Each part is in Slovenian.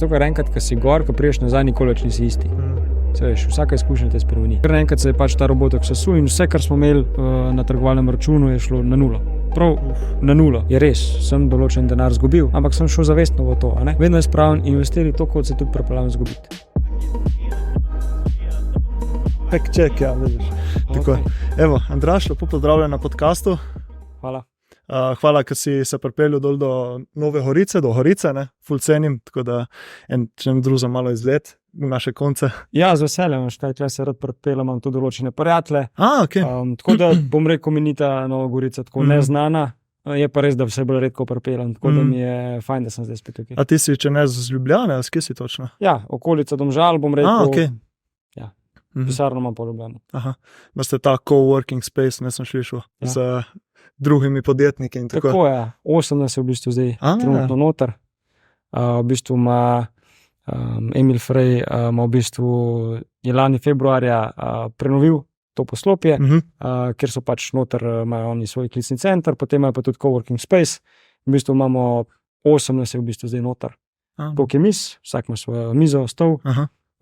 zato, ker enkrat, ko si gor, ko priješ nazaj, nikoli več nisi isti. Veš, vsaka izkušnja te spremeni. Ker enkrat se je pač ta robotek sesul in vse, kar smo imeli na trgovalnem računu, je šlo na nulo. Prav na nulo. Je res, sem določen denar zgubil, ampak sem šel zavestno v to. Ne? Vedno je spravljen investirati to, kot se tudi pripravljam zgubiti. Fact check, ja, vidiš. Tako. Evo, Andraž, lepo pozdravljen na podcastu. Hvala. Hvala, ker si se pripeljal dol do Nove Gorice, do Gorice, ne, ful cenim, tako da če ne druza malo izlet v naše konce. Ja, z veseljem, tukaj se rad pripeljem, imam tudi določene prijatelje. Okay. Tako da bom rekel, mi ni ta Nova Gorica tako neznana, je pa res, da se bolj redko pripeljem, tako da mi je fajn, da sem zdaj spet tukaj. A ti si, če ne z Ljubljane, a s kje si točno? Ja, okolica Domžal, bom rekel. Okay. Ja, pisarno imam po Ljubljani. Aha, imate ta co-working space, ne sem slišal, z drugimi podjetniki in tako. Tako je, 18 je v bistvu zdaj trenutno noter. V bistvu ima Emil Frey ima v bistvu je lani februarja prenovil to poslopje, kjer so pač noter, imajo oni svoj klicni center, potem imajo pa tudi co-working space. V bistvu imamo 18 je v bistvu zdaj noter. Koliko je miz, vsak ima svojo mizo, stol,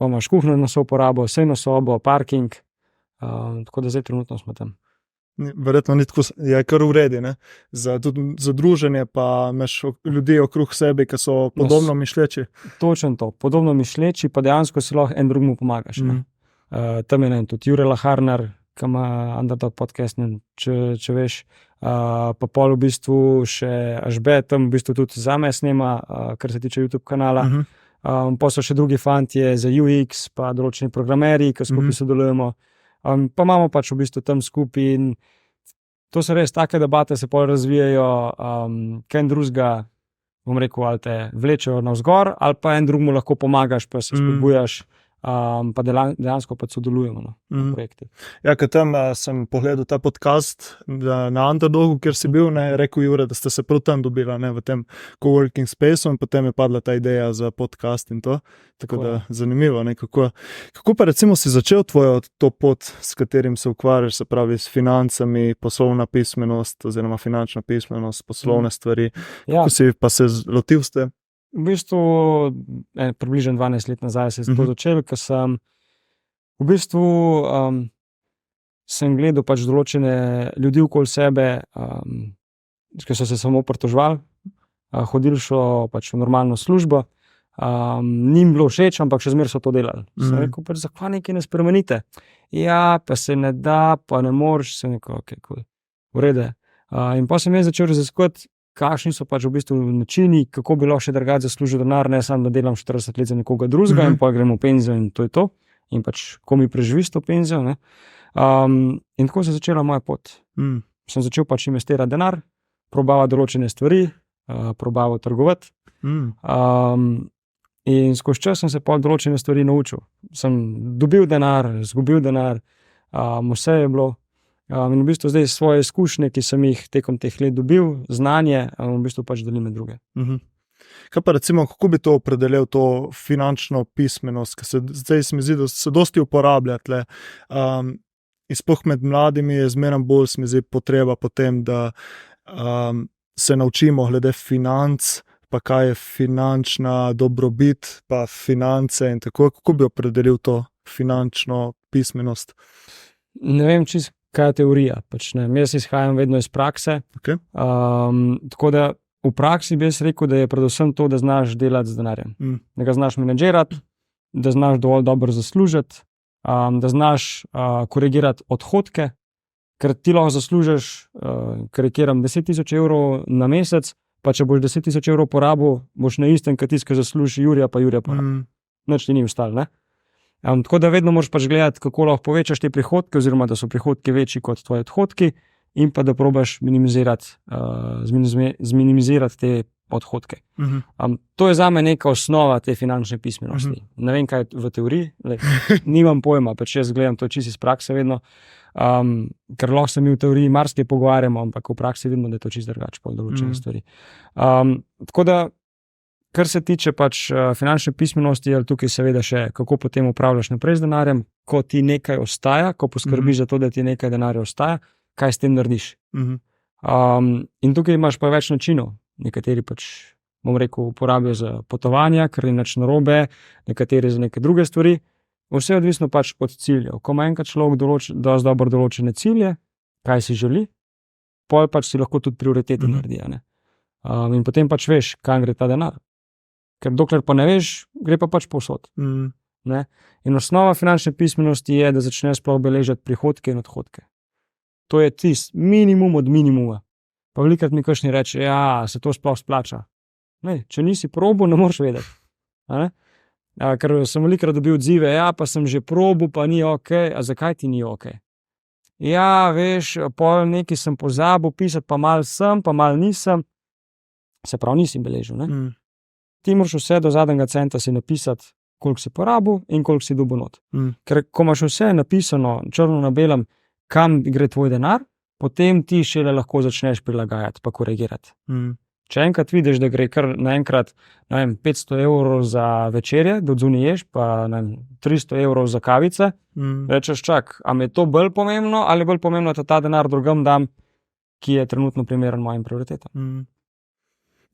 imaš kuhno na souporabo, sejno sobo, parking, tako da zdaj trenutno smo tam. Verjetno ni tako, je kar v redi, ne? Za druženje pa imaš ljudi okrog sebe, ki so podobno mišlječi. Točno to, podobno mišlječi, pa dejansko si lahko en drugmu pomagaš. Tam je tudi Jure Laharnar, ki ima Underdog podcast, če veš, pa pol v bistvu še Ažbe, tam v bistvu tudi zame snema, kar se tiče YouTube kanala. Pa so še drugi fantje za UX, pa določeni programeri, ki skupaj sodelujemo. Pa imamo pač v bistvu tam skupaj in to so res take debate, se pol razvijajo, kaj en drugega, bom rekel, ali te vlečejo navzgor, ali pa en drugmu lahko pomagaš, pa se spodbujaš, pa dejansko pa sodelujemo na projekti. Ja, ker tam sem pogledal ta podcast na Underdogu, kjer si bil, ne, rekel Jure, da ste se prav tam dobila, ne, v tem co-working spaceu in potem je padla ta ideja za podcast in to, tako da zanimivo, ne, kako pa recimo si začel tvojo to pot, s katerim se ukvarjaš, se pravi s financami, poslovna pismenost oziroma finančna pismenost, poslovne stvari, kako si pa se lotil s tem? V bistvu, približno 12 let nazaj se je to začelo, ker sem v bistvu sem gledal pač določene ljudi okoli sebe, ki so se samo pritoževali, hodili so pač v normalno službo, njim bilo všeč, ampak še zmeraj so to delali. Sem rekel, pač zakaj nekaj ne spremenite? Ja, pa se ne da, pa ne moreš, sem rekel, ok, cool, v redu. In pa sem jaz začel raziskovati, kakšni so pač v bistvu načini, kako bi lahko še drugače zaslužil denar, ne samo da delam 40 let za nekoga drugega in pa gremo v penzijo in to je to. In pač, ko mi preživi s to penzijo. Ne? In tako se je začela moja pot. Sem začel pač investirati denar, probavati določene stvari, probavati trgovati. In skozi čas sem se pa določene stvari naučil. Sem dobil denar, zgubil denar, vse je bilo. In v bistvu zdaj svoje izkušnje, ki sem jih tekom teh let dobil, znanje, v bistvu pač delim med druge. Kaj pa recimo, kako bi to opredelil, to finančno pismenost, ki se zdaj se mi zdi, da se dosti uporablja tle. Sploh med mladimi je zmeraj bolj se mi zdi potreba potem, da se naučimo glede financ, pa kaj je finančna dobrobit, pa finance in tako. Kako bi opredelil to finančno pismenost? Ne vem čisto, kaj je teorija. Pač ne. Jaz izhajam vedno iz prakse. Tako da v praksi bi jaz rekel, da je predvsem to, da znaš delati z denarjem. Da ga znaš menedžirati, da znaš dovolj dobro zaslužiti, da znaš korigirati odhodke, ker ti lahko zaslužiš, karikiram, 10.000 evrov na mesec, pa če boš 10.000 evrov porabil, boš na istem, kot tisti, ki zasluži Jurija porabil. Nič ti ni ostalo, ne? Tako da vedno moraš pač gledati, kako lahko povečaš te prihodke, oziroma da so prihodki večji kot tvoji odhodki in pa da probaš zminimizirati te odhodke. To je zame neka osnova te finančne pismenosti. Ne vem, kaj je v teoriji, nimam pojma, pač jaz gledam to čisto iz prakse vedno, ker lahko se mi v teoriji marsikaj pogovarjamo, ampak v praksi vidimo, da je to čisto drugače po določene stvari. Tako da kar se tiče pač finančne pismenosti, je tukaj seveda še, kako potem upravljaš naprej z denarjem, ko ti nekaj ostaja, ko poskrbiš za to, da ti nekaj denarja ostaja, kaj s tem narediš. In tukaj imaš pa več načinov. Nekateri pač bom rekel, uporabijo za potovanja, ker je nič narobe, nekateri za neke druge stvari. Vse je odvisno pač od ciljev. Ko ima enkrat človek dosti dobro določene cilje, kaj si želi, pol pač si lahko tudi prioritete naredi. In potem pač veš, kam gre ta denar. Ker dokler pa ne veš, gre pa pač povsod. Ne? In osnova finančne pismenosti je, da začneš sploh beležiti prihodke in odhodke. To je tisti minimum od minimuma. Pa velikrat mi kakšni reče, ja, se to sploh splača. Ne, če nisi probil, ne moreš vedeti. Ker sem velikrat dobil odzive, ja, pa sem že probil, pa ni ok, a zakaj ti ni ok? Ja, veš, pol nekaj sem pozabil pisati, pa malo sem, pa malo nisem. Se pravi, nisi beležil. Ne? Ti moraš vse do zadnjega centa si napisati, koliko si porabil in koliko si dobil not. Ker ko imaš vse napisano črno na belem, kam gre tvoj denar, potem ti šele lahko začneš prilagajati pa korigirati. Če enkrat vidiš, da gre kar naenkrat 500 evrov za večerje, da odzunaj ješ, pa 300 evrov za kavice, rečeš, čak, a mi je to bolj pomembno ali bolj pomembno, da ta denar drugam dam, ki je trenutno primeren mojim prioritetam.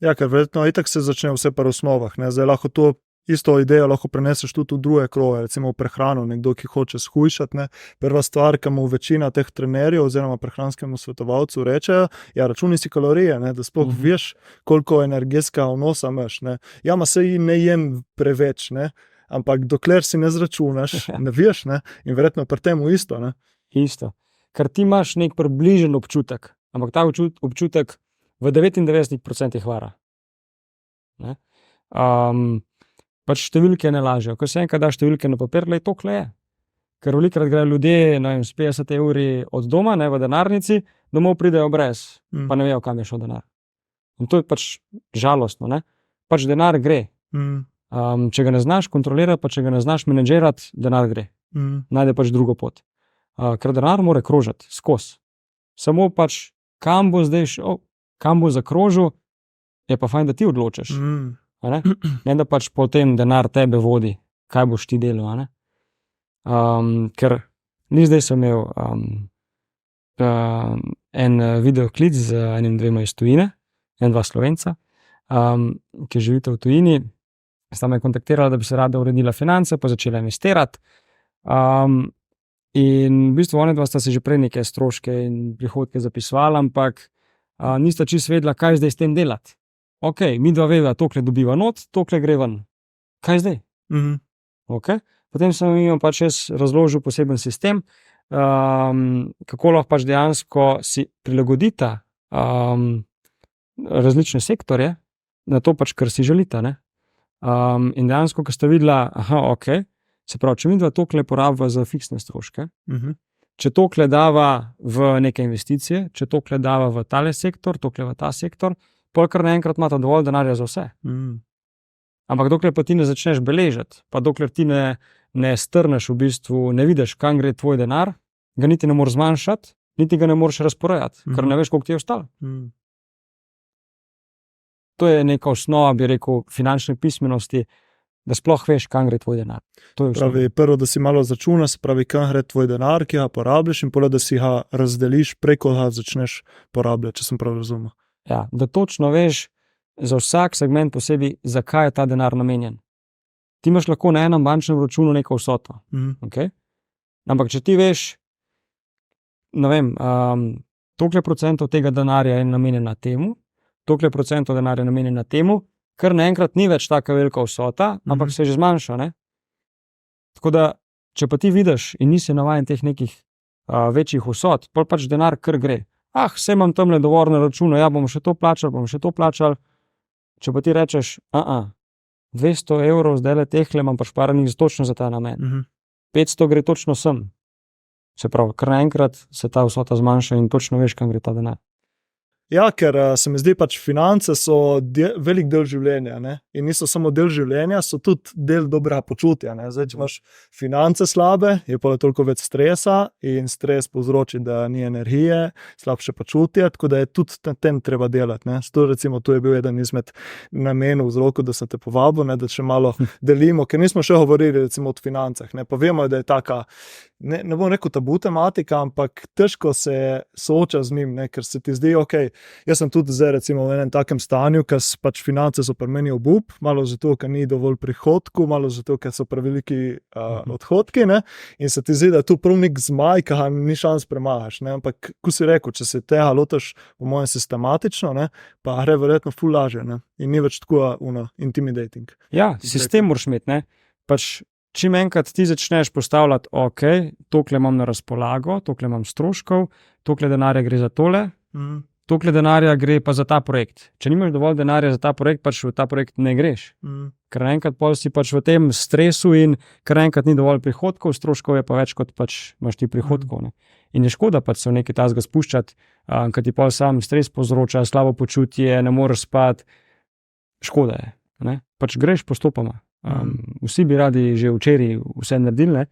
Ja, ker verjetno itak se začne vse pri osnovah. Ne? Zdaj lahko to isto idejo lahko preneseš tudi v druge kroge, recimo v prehrano, nekdo, ki hoče shujšati. Ne? Prva stvar, ki mu večina teh trenerjev oziroma prehranskemu svetovalcu rečejo, ja, računi si kalorije, ne? Da sploh veš, koliko energetskega vnosa imaš. Ne? Ja, ma se ne jem preveč, ne? Ampak dokler si ne zračunaš, ne veš, ne? In verjetno pri temu isto. Ne? Isto. Ker ti imaš nek približen občutek, ampak ta občutek v 99% vara. Ne? Pač številke ne lažejo. Ko se enkrat da številke na papir, tokle je. Ker velikrat grejo ljudje s 50 evri od doma, ne, v denarnici, domov pridejo brez, pa ne vejo, kam je šel denar. In to je pač žalostno. Ne? Pač denar gre. Če ga ne znaš kontrolirati, pa če ga ne znaš menedžirati, denar gre. Najde pač drugo pot. Ker denar mora krožiti skozi. Samo pač, kam bo zdaj šel, kam bo zakrožil, je pa fajn, da ti odločiš. Ne, da pač potem denar tebe vodi, kaj boš ti delal. Ker zdaj sem imel en videoklic z enim dvema iz tujine, dva Slovenca, ki živita v tujini, sta me kontaktirala, da bi se rada uredila finance, pa začela investirati. In v bistvu oni dva sta se že prej neke stroške in prihodke zapisvala, ampak nista čisto vedela, kaj zdaj s tem delati. Ok, mi dva veva, tokle dobiva not, tokle gre ven. Kaj zdaj? Okay. Potem sem jim pač jaz razložil poseben sistem, kako lahko pač dejansko si prilagodita različne sektorje na to pač, kar si želita. Ne? In dejansko, ko sta videla, ok, se pravi, če mi dva tokle porabiva za fiksne stroške, če tokle dava v neke investicije, če tokle dava v tale sektor, tokle v ta sektor, polkar naenkrat imata dovolj denarja za vse. Ampak dokler pa ti ne začneš beležiti, pa dokler ti ne strneš v bistvu, ne vidiš, kam gre tvoj denar, ga niti ne moreš zmanjšati, niti ga ne moreš razporejati, ker ne veš, koliko ti je ostalo. To je neka osnova, bi rekel, finančne pismenosti, da sploh veš, kam gre tvoj denar. Pravi, prvo, da si malo začuna, se pravi, kam gre tvoj denar, ki ga porabljaš, in potem, da si ga razdeliš, preko ga začneš porabljati, če sem prav razumel. Ja, da točno veš za vsak segment posebej, zakaj je ta denar namenjen. Ti imaš lahko na enem bančnem računu neko vsoto. Okay? Ampak če ti veš, ne vem, toliko procentov tega denarja je namenjena temu, toliko procentov denarja je namenjena temu, ker naenkrat ni več taka velika vsota, ampak se že zmanjša. Ne? Tako da, če pa ti vidiš in nisi navajen teh nekih večjih vsot, pol pač denar kar gre. Vse imam tamle dovolj na računu, ja, bomo še to plačali, Če pa ti rečeš, 200 evrov zdaj le tehle imam prišparanih točno za ta namen. 500 gre točno sem. Se pravi, kar naenkrat se ta vsota zmanjša in točno veš, kam gre ta denar. Ja, ker se mi zdi pač finance so velik del življenja, ne? In niso samo del življenja, so tudi del dobrega počutja. Ne? Zdaj, če imaš finance slabe, je pa toliko več stresa in stres povzroči, da ni energije, slabše počutje, tako da je tudi na tem treba delati. Ne? To, recimo, tu je bil eden izmed namenov vzrokov, da sem te povabil, ne? Da še malo delimo, ker nismo še govorili recimo o financah, ne? Pa vemo, da je taka ne bom rekel tabu tematika, ampak težko se sooča z njim, ne, ker se ti zdi, ok, jaz sem tudi zdaj recimo v enem takem stanju, ker pač finance so pri meni obup, malo zato, ker ni dovolj prihodkov, malo zato, ker so preveliki odhodki, ne, in se ti zdi, da je tu prav nek zmaj, ki ga ni šans premagaš, ne, ampak ko si rekel, če se tega lotaš po mojem sistematično, ne, pa gre verjetno ful lažje, ne, in ni več tako intimidating. Ja, sistem moraš imeti, ne, pač čim enkrat ti začneš postavljati, ok, tokle imam na razpolago, tokle imam stroškov, tokle denarja gre za tole, tokle denarja gre pa za ta projekt. Če nimaš dovolj denarja za ta projekt, pač v ta projekt ne greš. Ker naenkrat pol si pač v tem stresu in ker naenkrat ni dovolj prihodkov, stroškov je pa več, kot pač imaš ti prihodkov. Ne. In je škoda pač se v nekaj tasga spuščati, ker ti pol sam stres povzroča, slabo počutje, ne moreš spati. Škoda je. Ne. Pač greš postopoma. Vsi bi radi že včeraj vse naredili, ne?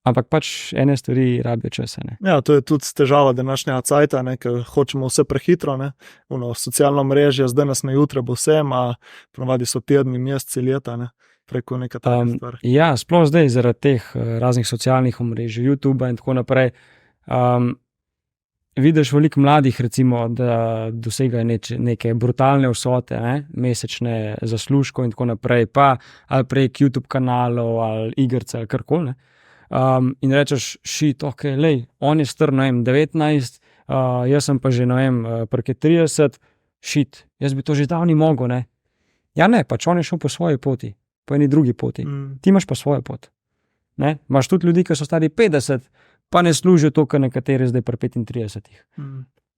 Ampak pač ene stvari rabijo časa. Ne? Ja, to je tudi težava današnjega cajta, ne, ker hočemo vse prehitro, ne. Socialno mrežje, zdaj nas na jutra bo vse, ponavadi so tedni, meseci, leta, ne, preko neka taka stvar. Ja, sploh zdaj zaradi teh raznih socialnih omrežij, YouTube in tako naprej. Vidiš veliko mladih, recimo, da dosegajo neke brutalne vsote, ne, mesečne zaslužko in tako naprej, pa ali prek YouTube kanalov ali igrce ali karkoli. In rečeš, shit, ok, lej, on je star, ne vem, 19, jaz sem pa že, ne vem, prek 30, shit, jaz bi to že davni mogel, ne. Ja ne, pač on je šel po svoji poti, po eni drugi poti. Ti imaš pa svojo pot. Ne? Imaš tudi ljudi, ki so stari 50, pa ne služijo to, kar nekateri zdaj pri 35.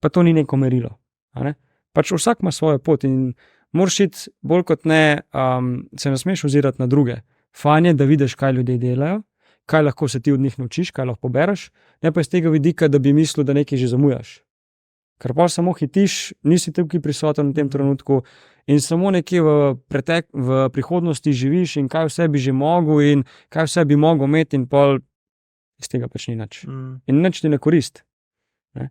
Pa to ni neko merilo. Ne? Pač vsak ima svojo pot in moraš iti bolj kot ne, se ne smeš ozirati na druge. Fajn je, da vidiš, kaj ljudje delajo, kaj lahko se ti od njih naučiš, kaj lahko bereš, ne pa iz tega vidika, da bi mislil, da nekaj že zamujaš. Ker pa samo hitiš, nisi tukaj prisoten v tem trenutku in samo nekje v prihodnosti živiš in kaj vse bi že mogel in kaj vse bi mogel imeti in pol iz tega pač ni nič. In nič ti ne korist. Ne?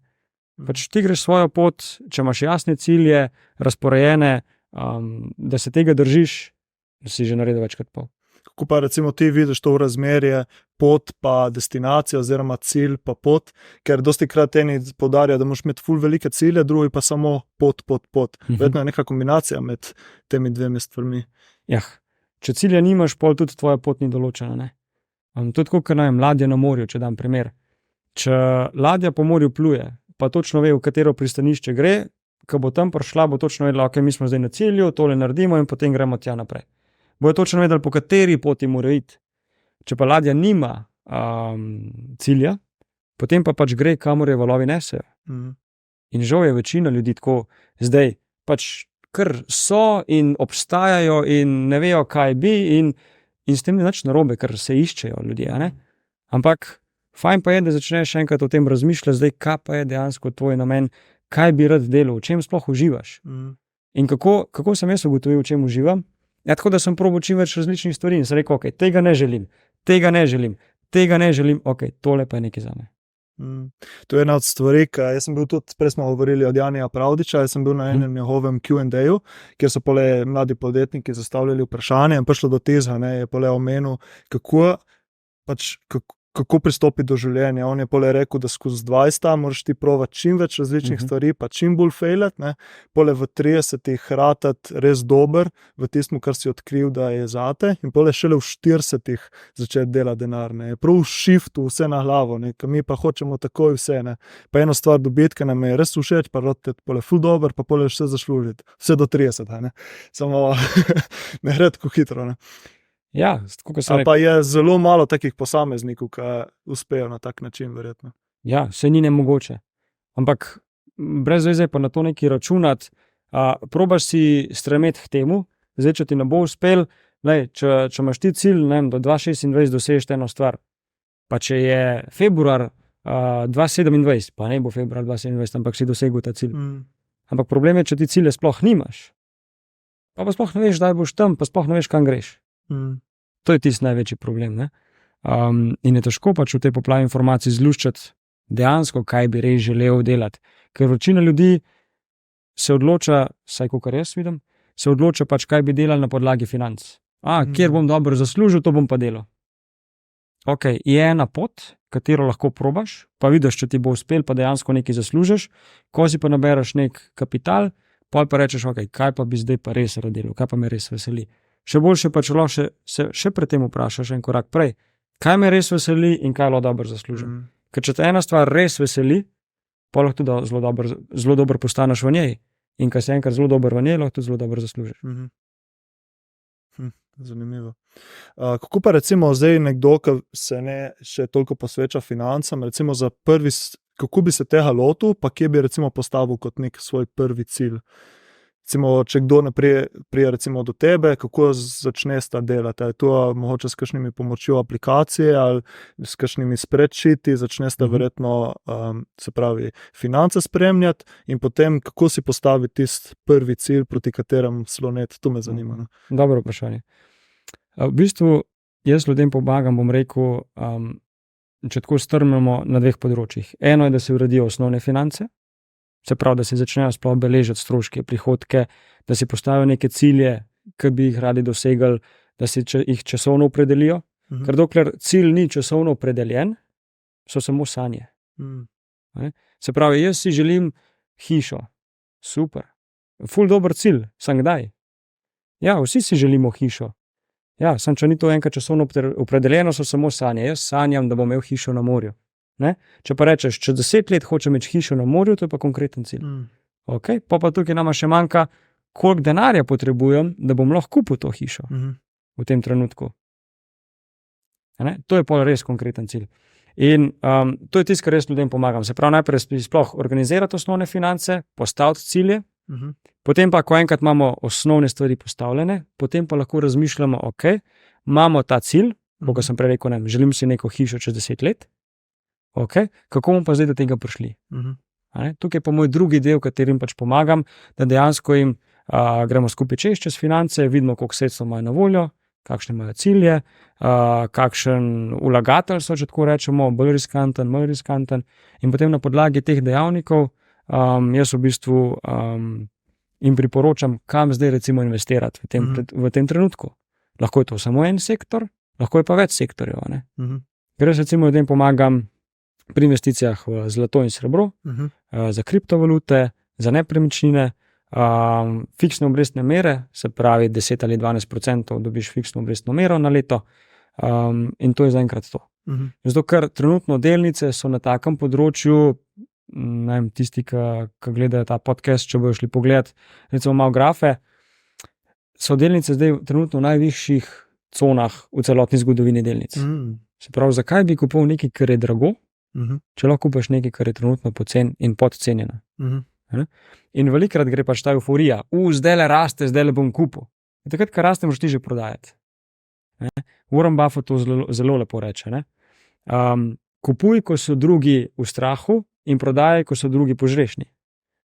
Pač ti greš svojo pot, če imaš jasne cilje, razporejene, da se tega držiš, si že naredil več kot pol. Kako pa recimo ti vidiš to razmerje, pot pa destinacija oziroma cilj pa pot, ker dosti krat eni poudarjajo, da moraš imeti ful velike cilje, drugi pa samo pot. Vedno je neka kombinacija med temi dvemi stvarmi. Ja, če cilja nimaš, pol tudi tvoja pot ni določena, ne? Tudi kot ladja na morju, če dam primer. Če ladja po morju pluje, pa točno ve, v katero pristanišče gre, ko bo tam prišla, bo točno vedela, ok, mi smo zdaj na cilju, tole naredimo in potem gremo tja naprej. Bojo točno vedeli, po kateri poti mora iti. Če pa ladja nima cilja, potem pa pač gre, kamor je valovi nesejo. In žal je večina ljudi tako zdaj pač kar so in obstajajo in ne vejo, kaj bi in s tem ni nič narobe, ker se iščejo ljudje, ne? Ampak fajn pa je, da začneš enkrat o tem razmišljati, zdaj kaj pa je dejansko tvoj namen, kaj bi rad delal, v čem sploh uživaš. In kako sem jaz ugotovil, v čem uživam? Ja, tako da sem probal čim več različnih stvari in sem rekel, ok, tega ne želim, ok, tole pa je nekaj zame. To je ena od stvari, jaz sem bil tudi, prej smo govorili od Janija Pravdiča, jaz sem bil na enem njegovem Q&A-ju, kjer so pole mladi podjetniki zastavljali vprašanje in prišlo do tezga, ne, je pole omenil, kako pristopiti do življenja. On je pole rekel, da skozi 20 moraš ti provati čim več različnih stvari, pa čim bolj fejlati, ne, pole v 30 ratati res dober v tistem, kar si odkril, da je zate in pole šele v 40 začeti delati denar, ne. Je prav v shiftu vse na glavo, ne, ker mi pa hočemo takoj vse, ne. Pa eno stvar dobiti, ker nam je res všeč, pa roteti pole ful dober, pa pole vse zaslužiti. Vse do 30, ne. Samo ne gre tako hitro, ne. Ja, tako se pa je zelo malo takih posameznikov, ki uspejo na tak način, verjetno. Ja, se ni nemogoče. Ampak brez veze pa na to nekaj računati, probaš si stremeti k temu, zdaj, če ti ne bo uspel, če imaš ti cilj, ne vem, do 2026 dosežeš eno stvar, pa če je februar 2027, pa ne bo februar 2027, ampak si dosegel ta cilj. Ampak problem je, če ti cilje sploh nimaš, pa sploh ne veš, kdaj boš tam, pa sploh ne veš, kam greš. To je tisti največji problem, ne? In je težko pač v tej poplavi informacij zluščati dejansko, kaj bi res želel delati. Ker večina ljudi se odloča, saj kakor jaz vidim, se odloča pač, kaj bi delali na podlagi financ. Kjer bom dobro zaslužil, to bom pa delal. ok, je ena pot, katero lahko probaš, pa vidiš, če ti bo uspel, pa dejansko nekaj zaslužiš, ko si pa nabereš nek kapital, pol pa rečeš, ok, kaj pa bi zdaj pa res radil, kaj pa me res veseli. Še boljše pa, če lahko še pred tem vprašaš en korak prej, kaj me res veseli in kaj lahko dobro zaslužim. Ker če te ena stvar res veseli, pa lahko tudi zelo dobro postaneš v njej. In ko si enkrat zelo dober v njej, lahko tudi zelo dobro zaslužiš. Zanimivo. Kako pa recimo zdaj nekdo, ki se ne še toliko posveča financam, recimo za prvi, kako bi se tega lotil, pa kje bi recimo postavil kot nek svoj prvi cilj? Recimo, če kdo ne prije recimo do tebe, kako začneš ta delati? Je to mogoče s kakšnimi pomočjo aplikacije ali s kakšnimi spreadsheeti, začneš ta verjetno, se pravi, finance spremljati in potem, kako si postaviti tisti prvi cilj, proti katerem slonet, to me zanima. No? Dobro vprašanje. V bistvu, jaz ljudem pomagam, bom rekel, če tako strnemo na dveh področjih. Eno je, da se uredijo osnovne finance, se pravi, da se začnejo sploh beležiti stroške, prihodke, da si postavijo neke cilje, ki bi jih radi dosegli, da si jih časovno opredelijo. Ker dokler cilj ni časovno opredeljen, so samo sanje. Se pravi, jaz si želim hišo. Super. Ful dober cilj. Sam kdaj? Ja, vsi si želimo hišo. Ja, sam če ni to enkrat časovno opredeljeno, so samo sanje. Jaz sanjam, da bom imel hišo na morju. Ne? Če pa rečeš, če 10 let hočem imeti hišo na morju, to je pa konkreten cilj. Okay? Pa tukaj nama še manjka, koliko denarja potrebujem, da bom lahko kupil to hišo v tem trenutku. Ne? To je pa res konkreten cilj. In to je tisto, kar jaz ljudem pomagam. Se pravi, najprej sploh organizirati osnovne finance, postaviti cilje, potem pa, ko enkrat imamo osnovne stvari postavljene, potem pa lahko razmišljamo, ok, imamo ta cilj, kot sem prej rekel, želim si neko hišo čez 10 let, okay, kako bomo pa zdaj do tega prišli? Tukaj je pa moj drugi del, katerim pač pomagam, da dejansko jim gremo skupaj čez finance, vidimo, koliko sredstev imajo na voljo, kakšne imajo cilje, kakšen vlagatelj so, če tako rečemo, bolj riskanten, manj riskanten, in potem na podlagi teh dejavnikov jaz v bistvu jim priporočam, kam zdaj recimo investirati v tem trenutku. Lahko je to samo en sektor, lahko je pa več sektorjev. Ker jaz recimo ljudem pomagam pri investicijah v zlato in srebro, za kriptovalute, za nepremičnine, fiksne obrestne mere, se pravi 10 ali 12% dobiš fiksno obrestno mero na leto, in to je zaenkrat to. Zato, ker trenutno delnice so na takem področju, tisti, ki gledajo ta podcast, če bojo šli pogledat, recimo malo grafe, so delnice zdaj trenutno v najvišjih conah v celotni zgodovini delnic. Se pravi, zakaj bi kupil nekaj, kar je drago, če lahko kupiš nekaj, kar je trenutno pocen in podcenjeno. In velikokrat gre pač ta euforija, zdaj le raste, zdaj le bom kupil. In takrat, ko raste, moraš ti že prodajati. Warren Buffett to zelo lepo reče. Kupuj, ko so drugi v strahu, in prodajaj, ko so drugi požrešni.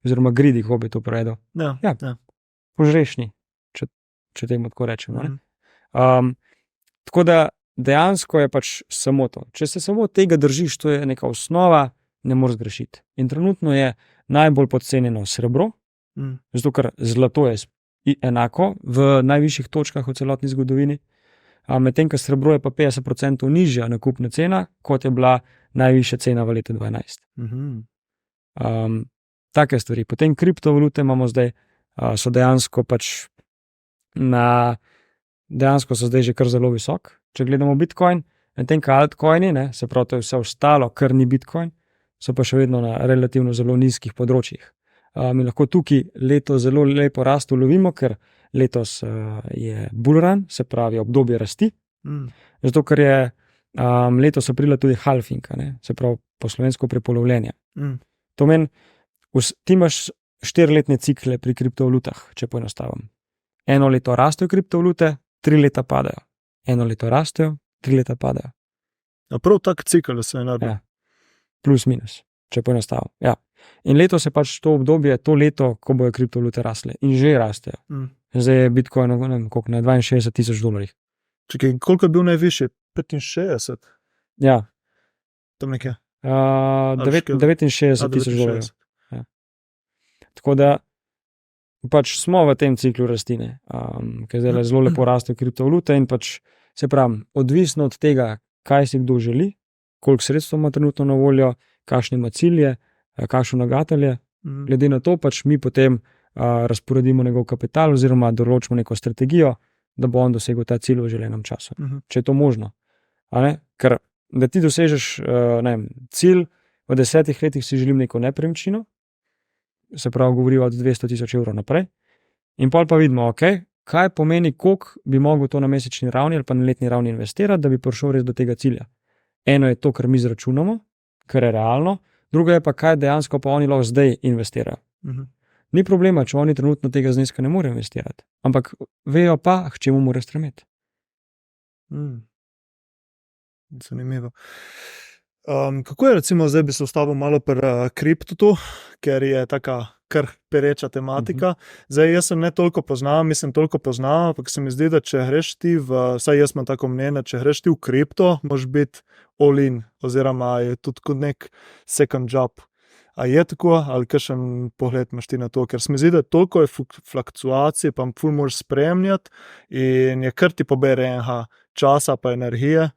Oziroma gridi, kako bi to povedal. Ja. Požrešni, če temu tako rečemo. Tako da dejansko je pač samo to. Če se samo tega držiš, to je neka osnova, ne moreš zgrešiti. In trenutno je najbolj podcenjeno srebro, zato ker zlato je enako v najvišjih točkah v celotni zgodovini, medtem ko srebro je pa 50% nižja nakupna cena, kot je bila najvišja cena v letu 2012. Take stvari. Potem kriptovalute imamo zdaj, so dejansko pač dejansko so zdaj že kar zelo visok. Če gledamo Bitcoin, medtem ko altcoini, se pravi, to je vse ostalo, kar ni Bitcoin, so pa še vedno na relativno zelo nizkih področjih. Mi lahko tukaj leto zelo lepo rast ulovimo, ker letos je bull run, se pravi obdobje rasti, zato ker je letos aprila tudi halving, se pravi po slovensko prepolovljenje. To meni, ti imaš 4-letne cikle pri kriptovalutah, če poenostavim. 1 leto rastejo kriptovalute, 3 leta padajo. 1 leto rastejo, 3 leta padajo. Prav tak cikl se je naredil. Ja. Plus minus, če poenostavim. Ja. In letos je pač to obdobje, to leto, ko bojo kriptovalute rasle. In že rastejo. Zdaj je Bitcoin na $62,000. Čekaj, koliko je bil najvišji? 65? Ja. Tam nekje? $69,000. Ja. Tako da pač smo v tem ciklu rasti, ker zdaj zelo lepo rastejo kriptovalute in pač se pravi, odvisno od tega, kaj si kdo želi, koliko sredstev ima trenutno na voljo, kakšne ima cilje, kakšne nagatelje. Glede na to pač mi potem razporedimo njegov kapital oziroma določimo neko strategijo, da bo on dosegel ta cilj v želenem času. Če je to možno. Ker da ti dosežeš cilj, v 10 letih si želim neko nepremičnino, se pravi govorijo od 200,000 evrov naprej, in pol pa vidimo, kaj pomeni, koliko bi mogel to na mesečni ravni ali pa na letni ravni investirati, da bi prišel res do tega cilja. Eno je to, kar mi izračunamo, kar je realno, drugo je pa, kaj dejansko pa oni lahko zdaj investirajo. Ni problema, če oni trenutno tega zneska ne morejo investirati, ampak vejo pa, k čemu morajo stremeti. Zanimivo. Kako je recimo, zdaj bi se ustavil malo pri kriptotu, ker je taka kar pereča tematika. Zdaj jaz sem ne toliko poznam, ampak se mi zdi, da če greš ti vsaj jaz imam tako mnenje, če greš ti v kripto, moraš biti all in, oziroma je tudi kot nek second job. A je tako, ali kakšen pogled imaš ti na to? Ker se mi zdi, da toliko je fluktuacij, pa ful moraš spremljati in je kar ti pobere enega časa pa energije.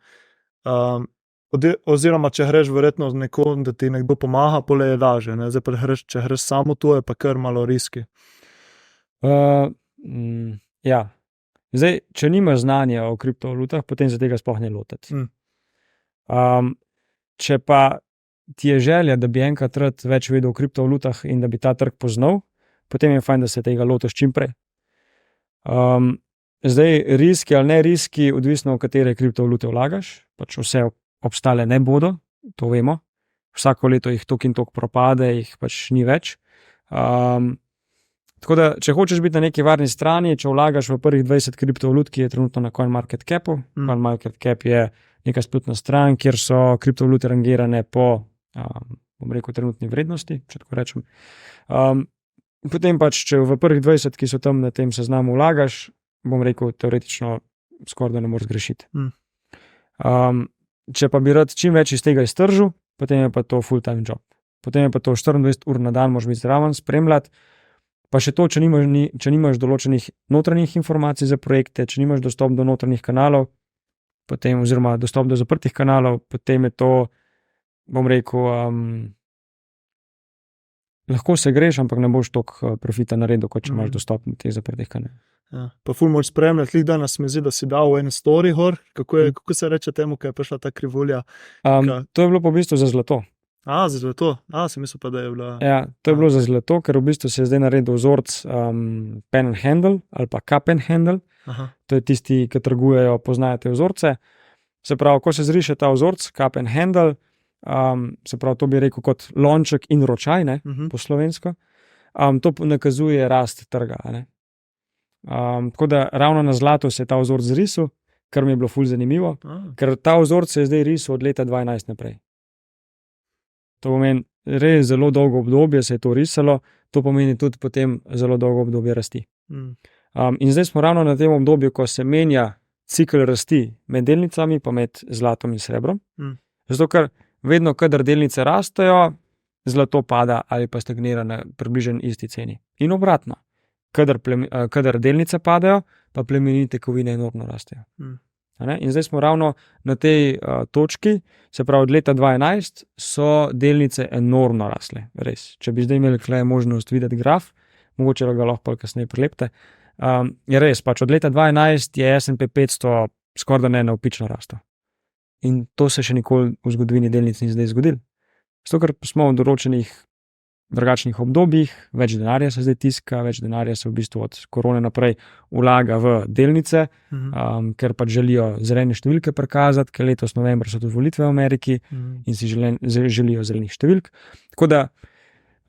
Oziroma, če greš verjetno z nekom, da ti nekdo pomaga, pole je lažje. Zdaj pa če greš samo to, je pa kar malo riski. Ja. Zdaj, če nimaš znanja o kriptovalutah, potem se tega sploh ne lotiti. Če pa ti je želja, da bi enkrat rad več vedel o kriptovalutah in da bi ta trg poznal, potem je fajn, da se tega lotiš čim prej. Zdaj, riski ali ne riski, odvisno v katere kriptovalute vlagaš, pač vse obstale ne bodo, to vemo. Vsako leto jih toliko in toliko propade, jih pač ni več. Tako da, če hočeš biti na neki varni strani, če vlagaš v prvih 20 kriptovalut, ki je trenutno na CoinMarketCapu, CoinMarketCap je neka spletna stran, kjer so kriptovalute rangirane po, trenutni vrednosti, če tako rečem. Potem pač, če v prvih 20, ki so tam na tem seznamu vlagaš, teoretično skoraj da ne moreš zgrešiti. Če pa bi rad čim več iz tega iztržil, potem je pa to full time job. Potem je pa to 24 ur na dan, moraš biti zraven, spremljati. Pa še to, če nimaš določenih notranjih informacij za projekte, če nimaš dostop do notranjih kanalov, potem, oziroma dostop do zaprtih kanalov, potem je to, lahko se greš, ampak ne boš toliko profita naredil, kot če imaš dostop do teh zaprtih kanalov. Ja, pa ful moraš spremljati, danes mi zdi, da si dal en story gor, kako se reče temu, ko je prišla ta krivulja? To je bilo pa v bistvu za zlato. Za zlato? Sem mislil pa, da je bila... Ja, to je bilo za zlato, ker v bistvu se je zdaj naredil vzorc pen and handle ali pa cup and handle. To je tisti, ki trgujejo, poznajo te vzorce. Se pravi, ko se zriše ta vzorc, cup and handle, se pravi, to bi rekel kot lonček in ročaj, po slovensko, to nakazuje rast trga, tako da ravno na zlatu se je ta vzorc zrisal, kar mi je bilo ful zanimivo, ker ta vzorc se je zdaj risal od leta 2012 naprej. To pomeni, res zelo dolgo obdobje se je to risalo, to pomeni tudi potem zelo dolgo obdobje rasti. In zdaj smo ravno na tem obdobju, ko se menja cikl rasti med delnicami, pa med zlatom in srebrom. Zato, ker vedno, kadar delnice rastejo, zlato pada ali pa stagnira na približno isti ceni. In obratno. Kadar delnice padajo, pa plemenite kovine enormno rastejo. In zdaj smo ravno na tej točki, se pravi od leta 2011 so delnice enormno rasle, res. Če bi zdaj imeli tukaj možnost videti graf, mogoče ga lahko kasneje prilepite, je res, pač od leta 2011 je S&P 500 skoraj da nenavpično rastel. In to se še nikoli v zgodovini delnic ni zdaj zgodilo. Zato, ker smo v določenih drugačnih obdobjih, več denarja se zdaj tiska, več denarja se v bistvu od korone naprej vlaga v delnice, ker pač želijo zelene številke prikazati, ker letos novembra so tudi volitve v Ameriki in si želijo zelenih številk. Tako da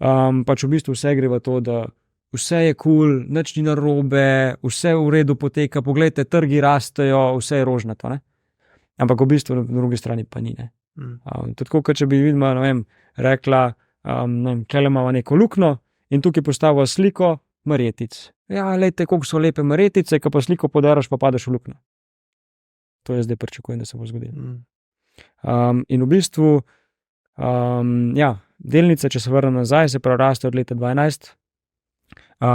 pač v bistvu vse gre v to, da vse je cool, nič ni narobe, vse v redu poteka, poglejte, trgi rastejo, vse je rožnato, ampak v bistvu na drugi strani pa ni. Tako, kot če bi vidima, rekla, tukaj imamo neko luknjo in tukaj postavimo sliko marjetic. Ja, lejte, koliko so lepe marjetice, ko pa sliko podaraš, pa padeš v luknjo. To je zdaj pričakujem, da se bo zgodilo. In v bistvu, delnice, če se vrnem nazaj, se pravi raste od leta 2012,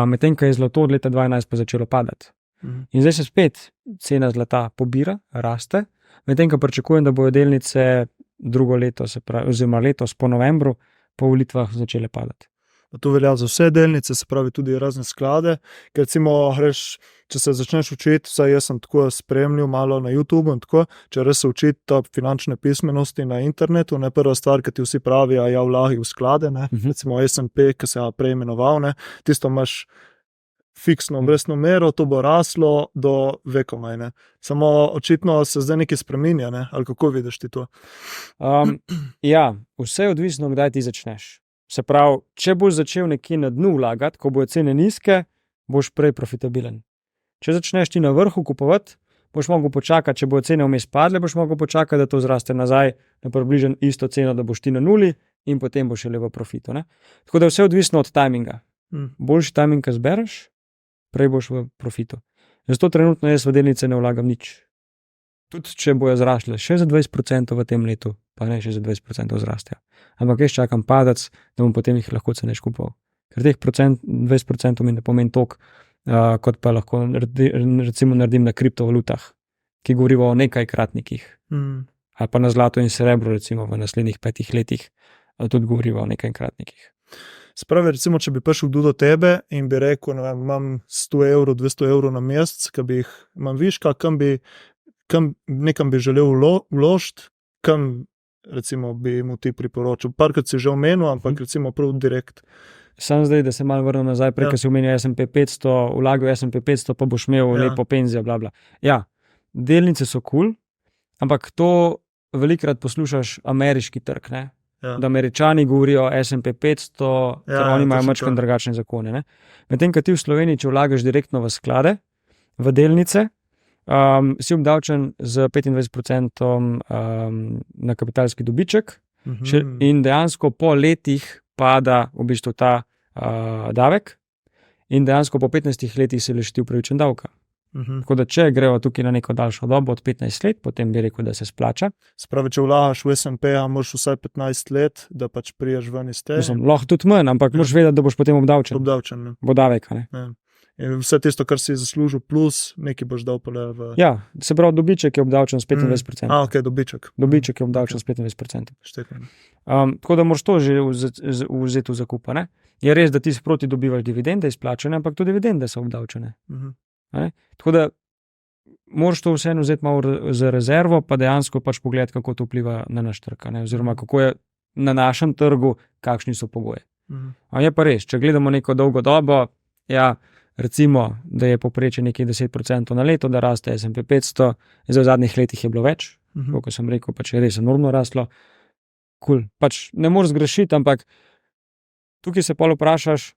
medtem ko je zlato od leta 2012 pa začelo padati. In zdaj se spet cena zlata pobira, raste, medtem ko pričakujem, da bodo delnice drugo leto, oziroma letos po novembru, po volitvah začele padati. To velja za vse delnice, se pravi tudi razne sklade, ker recimo greš, če se začneš učiti, saj jaz sem tako spremljal malo na YouTubu in tako, če res se učiti ta finančne pismenosti na internetu, ne prva stvar, ki ti vsi pravijo, ja, vlagi v sklade, ne, recimo S&P, ki se je preimenoval, ne, tisto imaš fiksno obrestno mero, to bo raslo do vekomaj, ne. Samo očitno se zdaj nekaj spreminja, ne, ali kako vidiš ti to? Ja, vse je odvisno, kdaj ti začneš. Se pravi, če boš začel nekje na dnu vlagati, ko bojo cene nizke, boš prej profitabilen. Če začneš ti na vrhu kupovati, boš mogel počakati, če bojo cene vmes padle, boš mogel počakati, da to zraste nazaj na približno isto ceno, da boš ti na nuli in potem boš šele v profitu, ne. Tako da vse odvisno od tajminga. Boljši tajming, ko zbereš, prej boš v profitu. Zato trenutno jaz v delnice ne vlagam nič. Tudi če bojo zrašle še za 20% v tem letu, pa ne še za 20% zrastejo. Ampak jaz čakam padec, da bom potem jih lahko ceneč kupoval. Ker teh 20% mi ne pomeni toliko, kot pa lahko recimo naredim na kriptovalutah, ki govorijo o nekajkratnikih. Ali pa na zlato in srebro recimo v naslednjih 5 letih tudi govorijo o nekajkratnikih. Spravi, recimo, če bi prišel do tebe in bi rekel, ne vem, imam 100 evrov, 200 evrov na mesec, ki bi jih imam viška, nekam bi želel vložiti, kam recimo bi mu ti priporočil. Parkrat si že omenil, ampak recimo prav direkt. Sam zdaj, da se malo vrnem nazaj, ko si omenil S&P 500, vlagal S&P 500, pa boš imel lepo penzijo, bla bla. Ja, delnice so cool, ampak to velikokrat poslušaš ameriški trg, ne? Da Američani govorijo o S&P 500, ker oni imajo malo drugačne zakone, ne? Medtem, ko ti v Sloveniji, če vlagaš direktno v sklade, v delnice, si obdavčen z 25% na kapitalski dobiček in dejansko po letih pada v bistvu ta davek in dejansko po 15 letih se leš ti upravičen davka. Tako da če grejo tukaj na neko daljšo dobo od 15 let, potem bi rekel, da se splača. Spravi, če vlagaš v S&P, moraš vsaj 15 let, da pač priješ ven iz te. Lahko tudi manj, ampak moraš vedeti, da boš potem obdavčen. Obdavčen, ne. Bo davek, ne. In vse tisto, kar si zaslužil, plus nekaj boš dal pole v... Ja, se pravi, dobiček je obdavčen s 25%. Ok, dobiček. Dobiček je obdavčen s 25%. Tako da moraš to že vzeti v zakup, ne. Je res, da ti sproti dobivaš dividende izplačene, ampak tudi dividende so obdavčene. Tako da moraš to vseeno vzeti malo za rezervo, pa dejansko pač pogledati, kako to vpliva na naš trg, ne, oziroma kako je na našem trgu, kakšni so pogoji. Je pa res, če gledamo neko dolgo dobo, ja, recimo, da je povprečje nekaj 10% na leto, da raste S&P 500, zdaj v zadnjih letih je bilo več, kot sem rekel, pač je res enormno raslo. Cool. Pač ne moreš zgrešiti, ampak tukaj se pol vprašaš,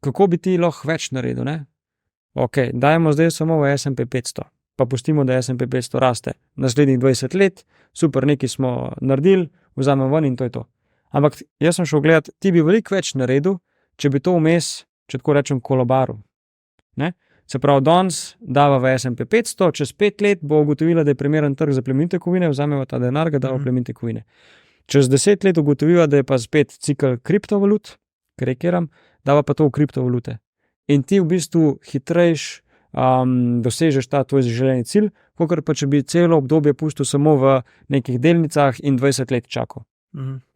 kako bi ti lahko več naredil, ne? Ok, dajmo zdaj samo v S&P 500, pa pustimo, da S&P 500 raste. Naslednjih 20 let, super, nekaj smo naredili, vzamem ven in to je to. Ampak jaz sem šel gledati, ti bi veliko več naredil, če bi to vmes, če tako rečem, kolobaru. Ne? Se pravi, danes dava v S&P 500, čez 5 let bo ugotovila, da je primeren trg za plemenite kovine, vzameva ta denar, ga dava plemenite kovine. Čez 10 let ugotovila, da je pa spet cikl kriptovalut, karikiram, dava pa to v kriptovalute. In ti v bistvu hitrejš dosežeš ta tvoj želeni cilj, kakor pa če bi celo obdobje pustil samo v nekih delnicah in 20 let čakal.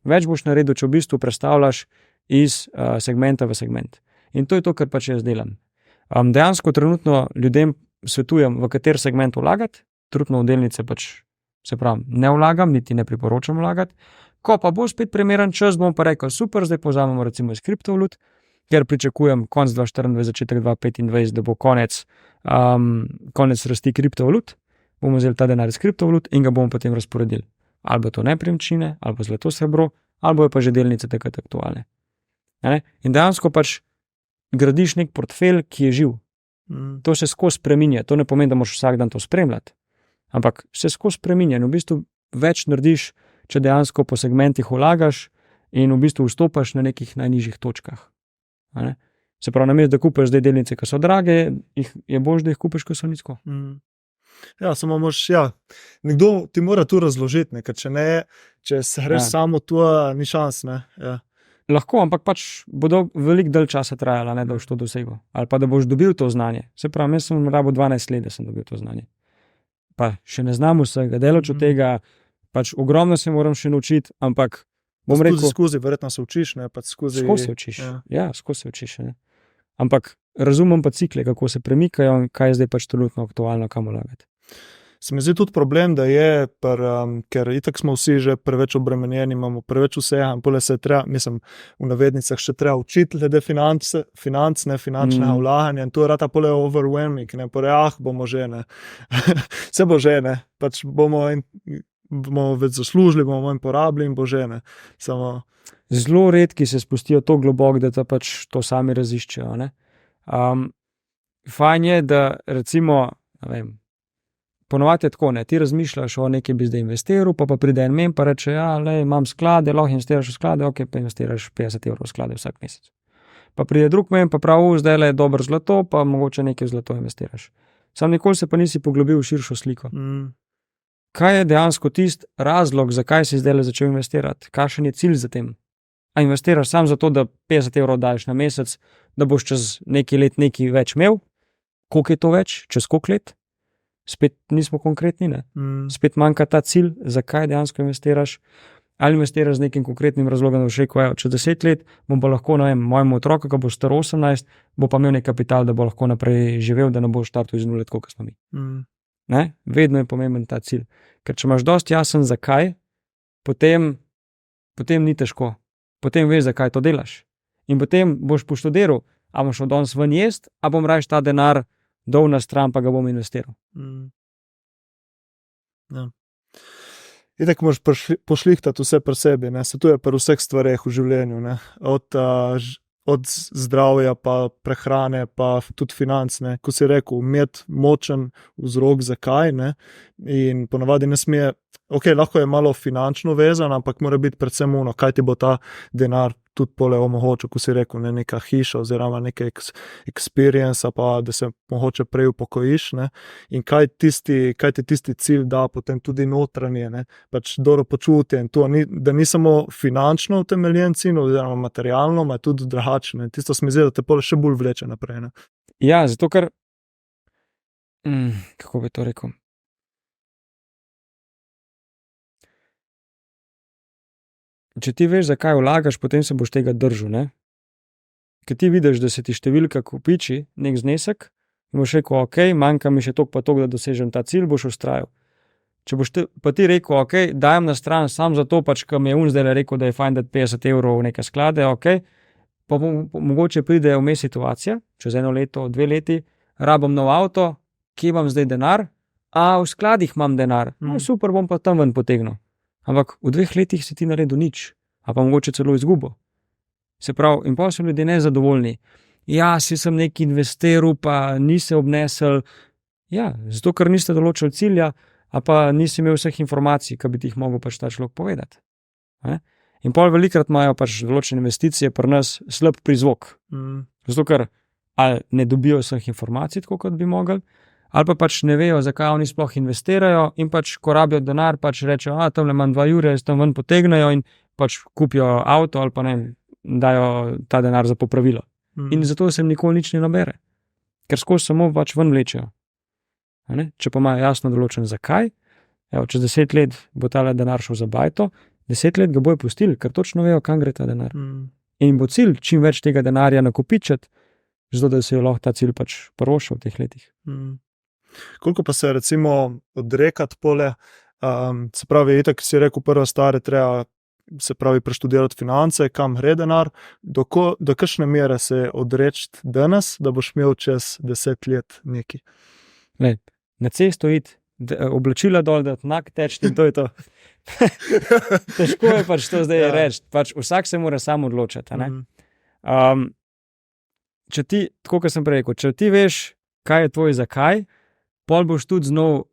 Več boš naredil, če v bistvu prestavljaš iz segmenta v segment. In to je to, kar pač jaz delam. Dejansko trenutno ljudem svetujem, v kater segment vlagati, trenutno v delnice pač se pravi, ne vlagam, niti ne priporočam vlagati. Ko pa bo spet primeren čas, bom pa rekel, super, zdaj povzamemo recimo iz kriptovalut, ker pričakujem konec 2024, začetek 2025, da bo konec rasti kriptovalut, bomo vzeli ta denar iz kriptovalut in ga bomo potem razporedili. Ali bo to nepremičnine, ali bo zlato srebro, ali bo pa že delnice takrat aktualne. In dejansko pač gradiš nek portfelj, ki je živ. To se skozi spreminja, to ne pomeni, da moraš vsak dan to spremljati, ampak se skozi spreminja in v bistvu več narediš, če dejansko po segmentih vlagaš in v bistvu vstopaš na nekih najnižjih točkah. Se pravi, namesto da kupiš zdaj delnice, ki so drage, je boljše, da jih kupiš, ko so nizko. Ja, samo moraš, nekdo ti mora tu razložiti, ne, ker če se greš samo tu, ni šans, ne. Ja. Lahko, ampak pač bodo veliko dalj časa trajala, ne, da boš to dosegel. Ali pa da boš dobil to znanje. Se pravi, jaz sem rabo 12 let, da sem dobil to znanje. Pa še ne znam vsega, delač od tega, pač ogromno se moram še naučiti, ampak bom rekel... Skozi, verjetno se učiš, ne? Pač skozi se učiš, skozi se učiš. Ne? Ampak razumem pa cikle, kako se premikajo in kaj je zdaj pač trenutno aktualno, kam vlagati. Se mi zdi tudi problem, da je, ker itak smo vsi že preveč obremenjeni, imamo preveč vsega in pole se treba, mislim, v navednicah še treba učiti glede finančnega vlaganja in to je rata pole overwhelming, ne, pole, bomo že, ne, vse bo že, ne, pač bomo več zaslužili, bomo manj porabili in bo že, ne, samo... Zelo redki se spustijo to globoko, da pač to sami raziščejo, ne. Fajn je, da recimo, ne vem, ponovadi je tako, ne, ti razmišljaš o nekaj bi zdaj investiral, pa pride en men pa reče, imam sklade, lahko investiraš v sklade, ok, pa investiraš 50 evrov v sklade vsak mesec. Pa pride drug men pa prav, zdaj je dobro zlato, pa mogoče nekaj v zlato investiraš. Sam nikoli se pa nisi poglobil v širšo sliko. Kaj je dejansko tisti razlog, zakaj si zdaj začel investirati? Kakšen je cilj za tem? A investiraš sam zato, da 50 evrov daješ na mesec, da boš čez nekaj let nekaj več imel? Koliko je to več? Čez koliko let? Spet nismo konkretni, ne? Spet manjka ta cilj, zakaj dejansko investiraš, ali investiraš z nekim konkretnim razlogom, da boš rekel, čez 10 let bom pa lahko, ne vem, mojemu otroku, ko bo star 18, bo pa imel nek kapital, da bo lahko naprej živel, da ne bo štartil iz nule, tako kot smo mi. Ne? Vedno je pomemben ta cilj. Ker če imaš dosti jasen zakaj, potem ni težko. Potem veš, zakaj to delaš. In potem boš poštudiral, a boš od danes ven jest, a bom rajš ta denar dol na stran, pa ga bom investiral. Ja. Itak moraš pošlihtati vse pri sebi, ne? Se tu je pri vseh stvareh v življenju, ne? Od zdravja, pa prehrane, pa tudi financ, ne? Ko si rekel, imeti močen vzrok zakaj, ne? In ponavadi ne sme, ok, lahko je malo finančno vezan, ampak mora biti predvsem ono, kaj ti bo ta denar tudi pole omogočil, ko si rekel, ne, neka hiša oziroma neka experience, pa da se mogoče prej upokojiš, ne, in kaj ti tisti cilj da potem tudi notranje, ne, pač dobro počutje in to, da ni samo finančno utemeljen cilj, oziroma materialno, ma tudi drugačne, tisto se mi zdi, da te pole še bolj vleče naprej, ne. Ja, zato ker, kako bi to rekel? Če ti veš, zakaj vlagaš, potem se boš tega držal, ne? Ker ti vidiš, da se ti številka kopiči, nek znesek, in boš rekel, ok, manjka mi še toliko pa toliko, da dosežem ta cilj, boš vztrajal. Če boš pa ti rekel, ok, dajem na stran sam zato, pač, ko mi je zdaj rekel, da je fajn dati 50 evrov v neke sklade, ok, pa mogoče pride vmes situacija, čez 1 leto, 2 leti, rabim nov avto, kje imam zdaj denar? V skladih imam denar, super, bom pa tam ven potegnil. Ampak v 2 letih si ti naredil nič, a pa mogoče celo izgubo. Se pravi, in potem so ljudje nezadovoljni. Ja, si sem nekaj investiral, pa nisi obnesel. Ja, zato, ker niste določili cilja, a pa nisi imel vseh informacij, ki bi ti jih mogel pač ta človek povedati. In potem velikrat imajo pač določene investicije pri nas slab prizvok. Zato, ker ali ne dobijo vseh informacij, tako kot bi mogli, ali pa pač ne vejo, zakaj oni sploh investirajo in pač, ko rabijo denar, pač rečejo, tamle imam 2 jure, jaz tam ven potegnejo in pač kupijo avto ali pa ne, dajo ta denar za popravilo. In zato se jim nikoli nič ne nabere. Ker skozi samo pač ven vlečejo. Če pa imajo jasno določen zakaj, čez 10 let bo tale denar šel za bajto, 10 let ga bojo pustili, ker točno vejo, kam gre ta denar. In bo cilj čim več tega denarja nakopičiti, zato da se jo lahko ta cilj pač porošil v teh letih. Koliko pa se recimo odrekati pole, se pravi, itak si rekel, prva stvar je treba, se pravi, preštudirati finance, kam gre denar, do kakšne mere se odreči danes, da boš imel čez 10 let neki? Na cesto iti, oblačila dol, da nak teč in to je to. Težko je pač to zdaj reči, pač vsak se mora sam odločiti. Če ti, tako kot sem prej rekel, če ti veš, kaj je tvoj zakaj, pol boš tudi znal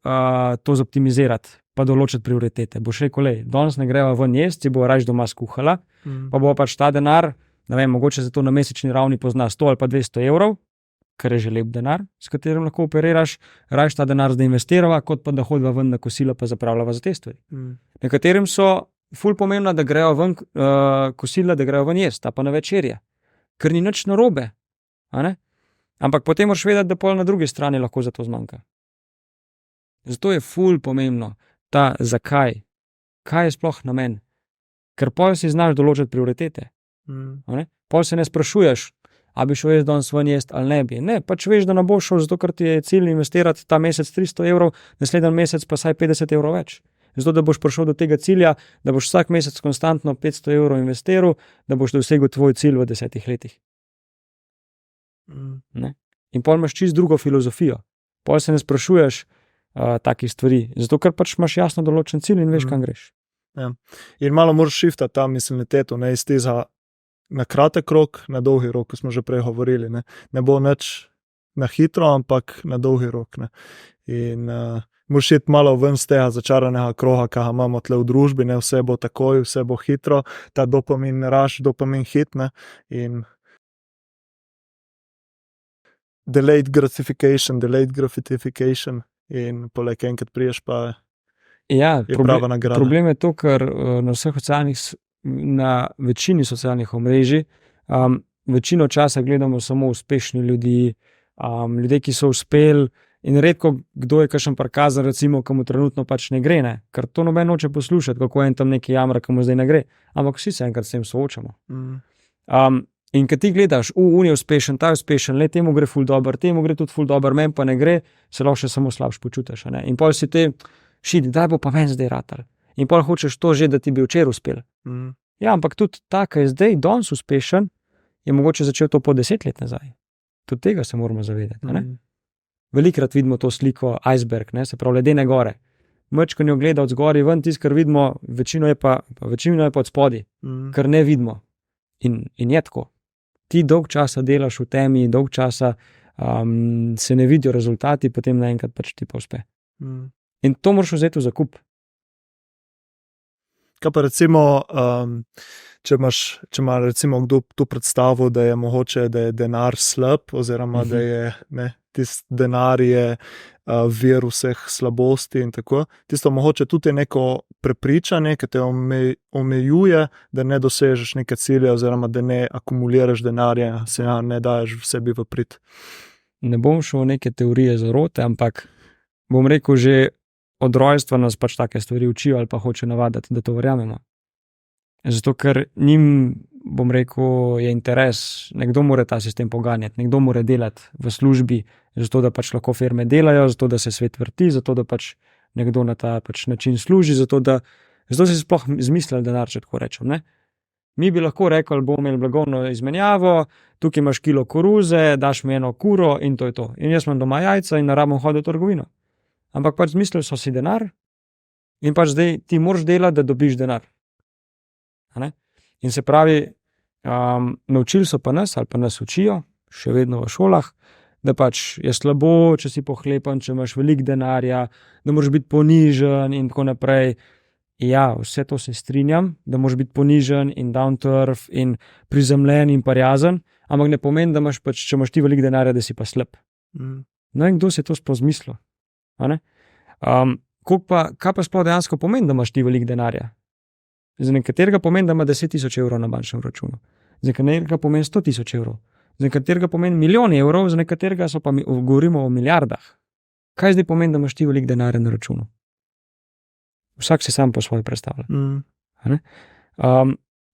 to zoptimizirati, pa določiti prioritete. Boš rekel, danes ne greva ven jesti, bo raje doma skuhala, pa bo pač ta denar, ne vem, mogoče za to na mesečni ravni pozna 100 ali pa 200 evrov, kar je že lep denar, s katerim lahko operiraš, raje ta denar zdaj investirava, kot pa da hodiva ven na kosilo pa zapravljava za te stvari. Nekaterim so ful pomembno, da grejo ven kosila, da grejo ven jesti, pa na večerje. Ker ni nič narobe. Ampak potem moraš vedeti, da pol na drugi strani lahko za to zmanjka. Zato je ful pomembno ta zakaj. Kaj je sploh namen? Ker pol si znaš določiti prioritete. Pol se ne sprašuješ, a bi šel jaz danes ven jesti ali ne bi. Ne, pač veš, da ne boš šel, zato ker ti je cilj investirati ta mesec 300 evrov, naslednji mesec pa saj 50 evrov več. Zato, da boš prišel do tega cilja, da boš vsak mesec konstantno 500 evrov investiral, da boš dosegel tvoj cilj v 10 letih. In pol imaš čisto drugo filozofijo. Pol se ne sprašuješ takih stvari, zato ker pač imaš jasno določen cilj in veš, kam greš. Ja. In malo moraš shiftati ta mentaliteto, ne iz tega na kratek rok, na dolgi rok, ko smo že prej govorili. Ne bo nič na hitro, ampak na dolgi rok. Ne. In moraš iti malo ven z tega začaranega kroga, ki ga imamo tle v družbi, ne vse bo takoj, vse bo hitro, ta dopamin rush, dopamin hit, ne. In delayed gratification in poleg enkrat priješ pa Ja, je prava nagrada. problem je to, ker na večini socialnih omrežij večino časa gledamo samo uspešni ljudi, ljudje, ki so uspeli, in redko kdo je kakšen prikazan, recimo, ki mu trenutno pač ne gre, ne? Ker to noben noče poslušati, kako en tam neki jamra, ki mu zdaj ne gre, ampak vsi se enkrat s tem soočamo. In kad ti gledaš, on je uspešen, ta je uspešen, le temu gre ful dobro, temu gre tudi ful dobro, meni pa ne gre, se lahko še samo slabš počutiš. In pol si te šidi, daj bo pa ven zdaj ratal. In pol hočeš to že, da ti bi včeraj uspel. Ja, ampak tudi ta, ki je zdaj danes uspešen, je mogoče začel to po 10 let nazaj. Tudi tega se moramo zavedati. Velikrat vidimo to sliko iceberg, ne? Se pravi ledene gore. Mečkan jo gleda od zgoraj ven, tisto, kar vidimo, večino je pa od spodaj, kar ne vidimo. In je tako. Ti dolg časa delaš v temi, dolg časa se ne vidijo rezultati, potem naenkrat pač ti pa uspe. In to moraš vzeti v zakup. Kaj pa recimo, če ima recimo kdo to predstavo, da je mogoče, da je denar slab, oziroma da je tisti denar je vir vseh slabosti in tako. Tisto mogoče tudi je neko prepričanje, ki te omejuje, da ne dosežeš neke cilje, oziroma da ne akumuliraš denarja, se ne daješ v sebi v prid. Ne bom šel v neke teorije zarote, ampak bom rekel, že od rojstva nas pač take stvari učijo ali pa hoče navaditi, da to verjamemo. Zato, ker njim, bom rekel, je interes, nekdo mora ta sistem poganjati, nekdo mora delati v službi, zato da pač lahko firme delajo, zato da se svet vrti, zato da pač nekdo na ta pač način služi, zato si sploh izmislili denar, če tako rečem, ne. Mi bi lahko rekli, bomo imeli blagovno izmenjavo, tukaj imaš kilo koruze, daš mi eno kuro in to je to. In jaz imam doma jajca in ne rabim hoditi v trgovino. Ampak pač zmislili so si denar in pač zdaj ti moraš delati, da dobiš denar. In se pravi, naučili so pa nas, ali pa nas učijo, še vedno v šolah, da pač je slabo, če si pohlepen, če imaš veliko denarja, da moraš biti ponižen in tako naprej. Ja, vse to se strinjam, da moraš biti ponižen in down to earth in prizemljen in prijazen, ampak ne pomeni, da imaš pač, če imaš ti veliko denarja, da si pa slab. No in kdo si je to sploh zmislil? Kaj pa sploh dejansko pomeni, da imaš ti veliko denarja? Za nekaterega pomeni, da ima 10.000 evrov na bančnem računu. Za nekaterega pomeni 100.000 evrov. Za nekaterega pomeni 1 milijon evrov, za nekaterega so pa govorimo o milijardah. Kaj zdaj pomeni, da imaš ti veliko denarja na računu? Vsak si sam po svoje predstavlja.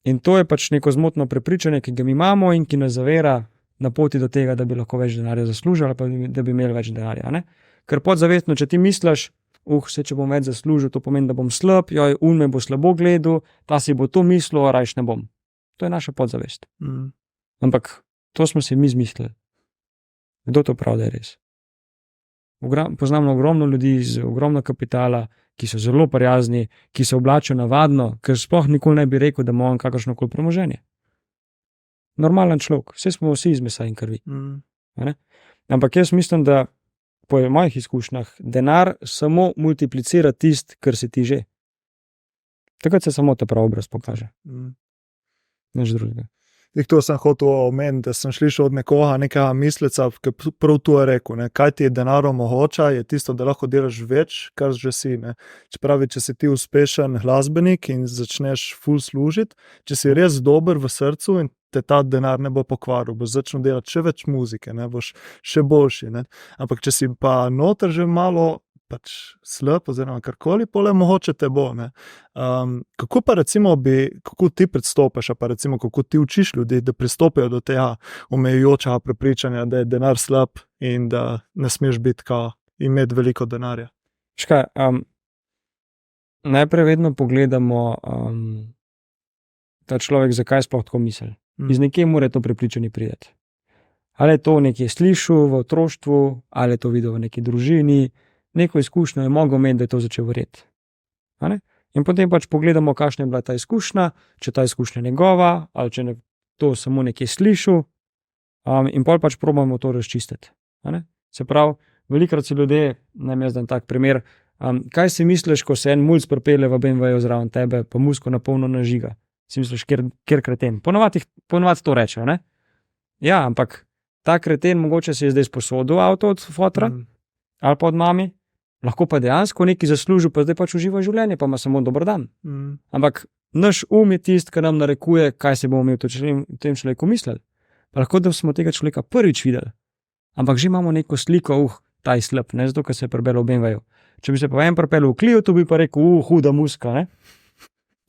In to je pač neko zmotno prepričanje, ki ga mi imamo in ki nas zavira na poti do tega, da bi lahko več denarja zaslužili, ali pa da bi imeli več denarja. Ker podzavestno, če ti misliš, če bom več zaslužil, to pomeni, da bom slab, me bo slabo gledal, ta si bo to mislil, rajš ne bom. To je naša podzavest. Ampak to smo si mi zmislili. Kdo to pravi, da je res? Poznam ogromno ljudi z ogromno kapitala, ki so zelo prijazni, ki se oblačijo navadno, ker sploh nikoli ne bi rekel, da imamo kakršnokoli premoženje. Normalen človek, vse smo vsi iz mesa in krvi. Ampak jaz mislim, da po mojih izkušnjah denar samo multiplicira tisto, kar si ti že. Takrat se samo ta prav obraz pokaže. Nič drugega. To sem hotel omeniti, da sem slišal od nekoga, nekega misleca, ki prav to je rekel, ne, kaj ti denar omogoča, je tisto, da lahko delaš več, kar že si. Ne. Čeprav, če si ti uspešen glasbenik in začneš ful služiti, če si res dober v srcu in te ta denar ne bo pokvaril, boš začel delati še več muzike, ne, boš še boljši. Ne. Ampak če si pa noter že malo pač slab oziroma karkoli, pole mogoče te bo. Ne. Kako pa recimo kako ti predstopiš, pa recimo kako ti učiš ljudi, da pristopijo do tega omejujočega prepričanja, da je denar slab in da ne smeš biti imeti veliko denarja? Škaj, najprej vedno pogledamo ta človek, zakaj sploh tako misli. Iz nekje mora to prepričanje priti. Ali je to nekje slišal v otroštvu, ali je to videl v neki družini, neko izkušnjo je mogel imeti, da je to začel verjeti. In potem pač pogledamo, kakšna je bila ta izkušnja, če ta izkušnja njegova, ali če to samo nekje slišal, in pol pač probamo to razčistiti. Se pravi, velikokrat si ljudje, naj jaz dam tak primer, kaj si misliš, ko se en mulc pripelje v BMW-ju zraven tebe, pa musko na polno nažiga? Si misliš, kjer kreten? Ponovadi to rečejo, ne? Ja, ampak ta kreten mogoče si je zdaj sposodil avto od fotra, ali pa od mami, lahko pa dejansko nekaj zaslužil, pa zdaj pač uživa življenje, pa ima samo dober dan. Ampak naš je tisti, ki nam narekuje, kaj se bomo imeli v tem človeku mislili. Pa lahko, da smo tega človeka prvič videli, ampak že imamo neko sliko, ta je slab, ne zato, ker se je pripelil v BMW-ju. Če bi se pa en pripelil v Clio, to bi pa rekel, huda muska, ne?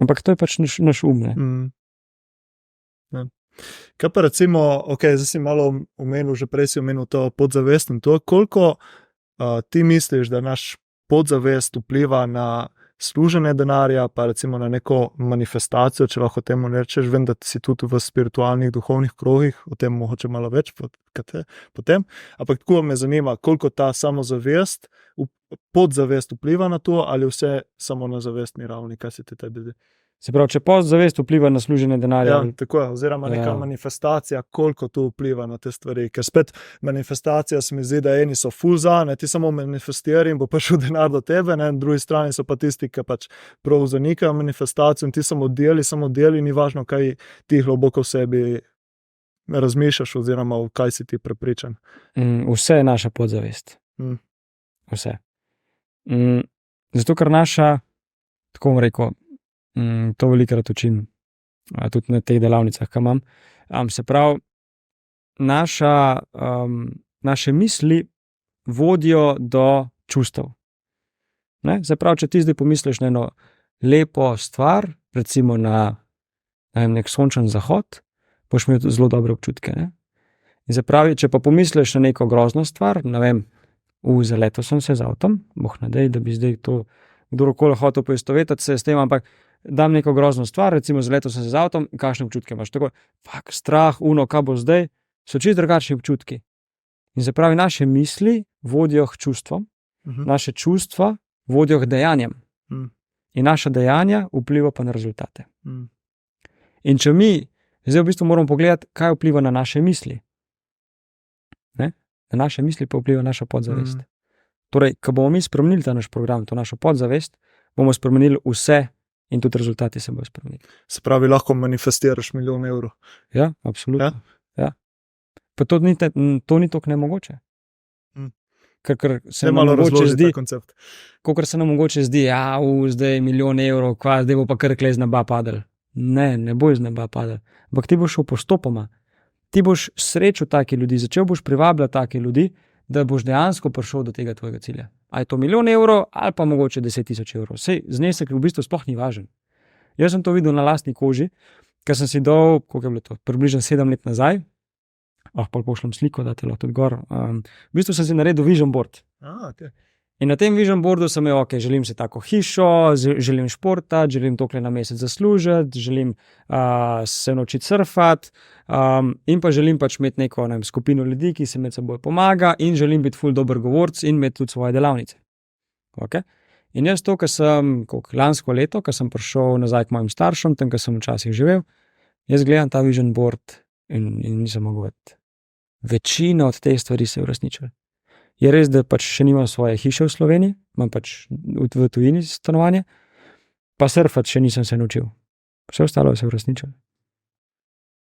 Ampak to je pač naš ne. Kaj pa recimo, zdaj si malo omenil, že prej si omenil to podzavest in to, koliko ti misliš, da naš podzavest vpliva na služenje denarja, pa recimo na neko manifestacijo, če lahko temu rečeš, vem, da si tudi v spiritualnih, duhovnih krogih, o tem mogoče malo več potem, ampak tako me zanima, koliko ta samozavest, podzavest vpliva na to, ali vse samo na zavestni ravni, kaj se ti tebi zdi? Se pravi, če podzavest vpliva na služenje denarja. Ja, tako je, oziroma neka manifestacija, koliko to vpliva na te stvari. Ker spet manifestacija se mi zdi, da eni so ful za, ne, ti samo manifestiraš in bo prišel denar do tebe, ne, na drugi strani so pa tisti, ki pač prav zanikajo manifestacijo in ti samo deli, ni važno, kaj ti globoko v sebi razmišljaš oziroma v kaj si ti prepričan. Vse je naša podzavest. Vse. Zato, ker naša, tako bom rekel, to velikokrat učim, tudi na teh delavnicah, ki imam. Se pravi, naše misli vodijo do čustev. Se pravi, če ti zdaj pomisliš na eno lepo stvar, recimo na nek sončen zahod, boš imel zelo dobre občutke. Ne? In se pravi, če pa pomisliš na neko grozno stvar, ne vem, zaletel sem se z avtom, boh ne dej, da bi zdaj to kdorkoli hotel poistovetiti se s tem, ampak dam neko grozno stvar, recimo zaletel sem se z avtom, kakšne občutke imaš? Tako, strah, kaj bo zdaj, so čisto drugačni občutki. In se pravi, naše misli vodijo k čustvom, naše čustva vodijo k dejanjem. In naša dejanja vpliva pa na rezultate. In če mi, zdaj v bistvu moramo pogledati, kaj vpliva na naše misli. Na naše misli pa vpliva naša podzavest. Torej, ko bomo mi spremenili ta naš program, to našo podzavest, bomo spremenili vse in tudi rezultati se bojo spremenili. Se pravi, lahko manifestiraš €1 milijon. Ja, absolutno. Ja. Pa to ni toliko nemogoče. Ker se nam mogoče zdi, kakor se nam mogoče zdi, zdaj €1 milijon, zdaj bo pa kar z neba padel. Ne bo iz neba padel. Ampak ti boš šel postopoma. Ti boš srečal take ljudi, začel boš privabljati take ljudi, da boš dejansko prišel do tega tvojega cilja. A je to €1 milijon ali pa mogoče 10 000 €. Sej znesek v bistvu sploh ni važen. Jaz sem to videl na lastni koži, ker sem si dal, koliko je bilo to, približno 7 let nazaj, pa pošljem sliko, da te lahko tudi gor. V bistvu sem si naredil vision board. Okay. In na tem vision boardu sem imel, želim si tako hišo, želim športati, želim toliko na mesec zaslužiti, želim se naučiti surfati, in pa želim pač imeti neko skupino ljudi, ki se med seboj pomaga, in želim biti ful dober govorc in imeti tudi svoje delavnice. Okay? In jaz to, ker sem lansko leto, ker sem prišel nazaj k mojim staršem, tam, ker sem včasih živel, jaz gledam ta vision board in nisem mogel vedeti. Večina od teh stvari se je uresničila. Je res, da pač še nimam svoje hiše v Sloveniji, imam pač v tujini stanovanje, pa surfati še nisem se naučil. Vse ostalo se je uresničilo.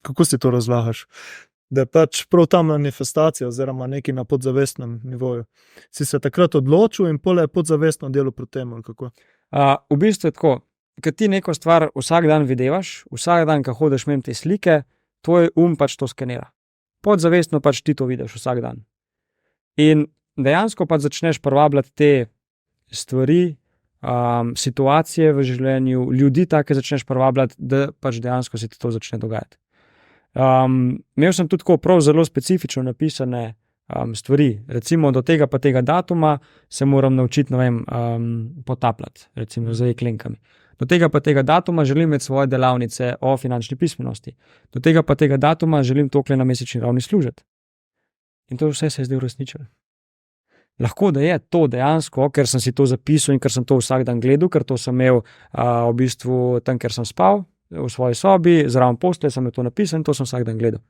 Kako si to razlagaš? Da je pač prav ta manifestacija oziroma nekaj na podzavestnem nivoju. Si se takrat odločil in pole je podzavestno delo pri tem, ali kako? V bistvu je tako, ker ti neko stvar vsak dan videvaš, vsak dan, ko hodiš mimo te slike, tvoj pač to skenira. Podzavestno pač ti to vidiš vsak dan. In dejansko pač začneš privabljati te stvari, situacije v življenju, ljudi take začneš privabljati, da pač dejansko se ti to začne dogajati. Imel sem tudi tako prav zelo specifično napisane stvari, recimo do tega pa tega datuma se moram naučiti, potapljati, recimo z jeklenkami. Do tega pa tega datuma želim imeti svoje delavnice o finančni pismenosti. Do tega pa tega datuma želim toliko na mesečni ravni služiti. In to vse se je zdaj uresničilo. Lahko da je to dejansko, ker sem si to zapisal in ker sem to vsak dan gledal, ker to sem imel v bistvu tam, ker sem spal, v svoji sobi, zraven postelje sem to napisal in to sem vsak dan gledal.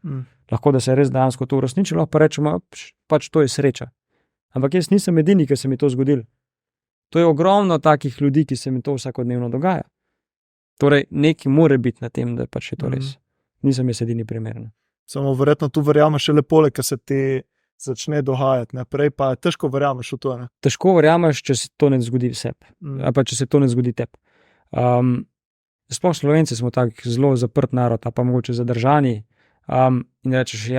Lahko da se je res dejansko to uresničilo, pa rečemo, pač to je sreča. Ampak jaz nisem edini, ki se mi to zgodil. To je ogromno takih ljudi, ki se mi to vsakodnevno dogaja. Torej, nekaj mora biti na tem, da pač je to res. Nisem jaz edini primer. Samo verjetno tu verjameš šele pole, ker se ti začne dogajati, prej pa težko verjameš v to. Ne? Težko verjameš, če se to ne zgodi sebi. Ali pa če se to ne zgodi tebi. Sploh Slovenci smo tako zelo zaprt narod, pa mogoče zadržani. In rečeš,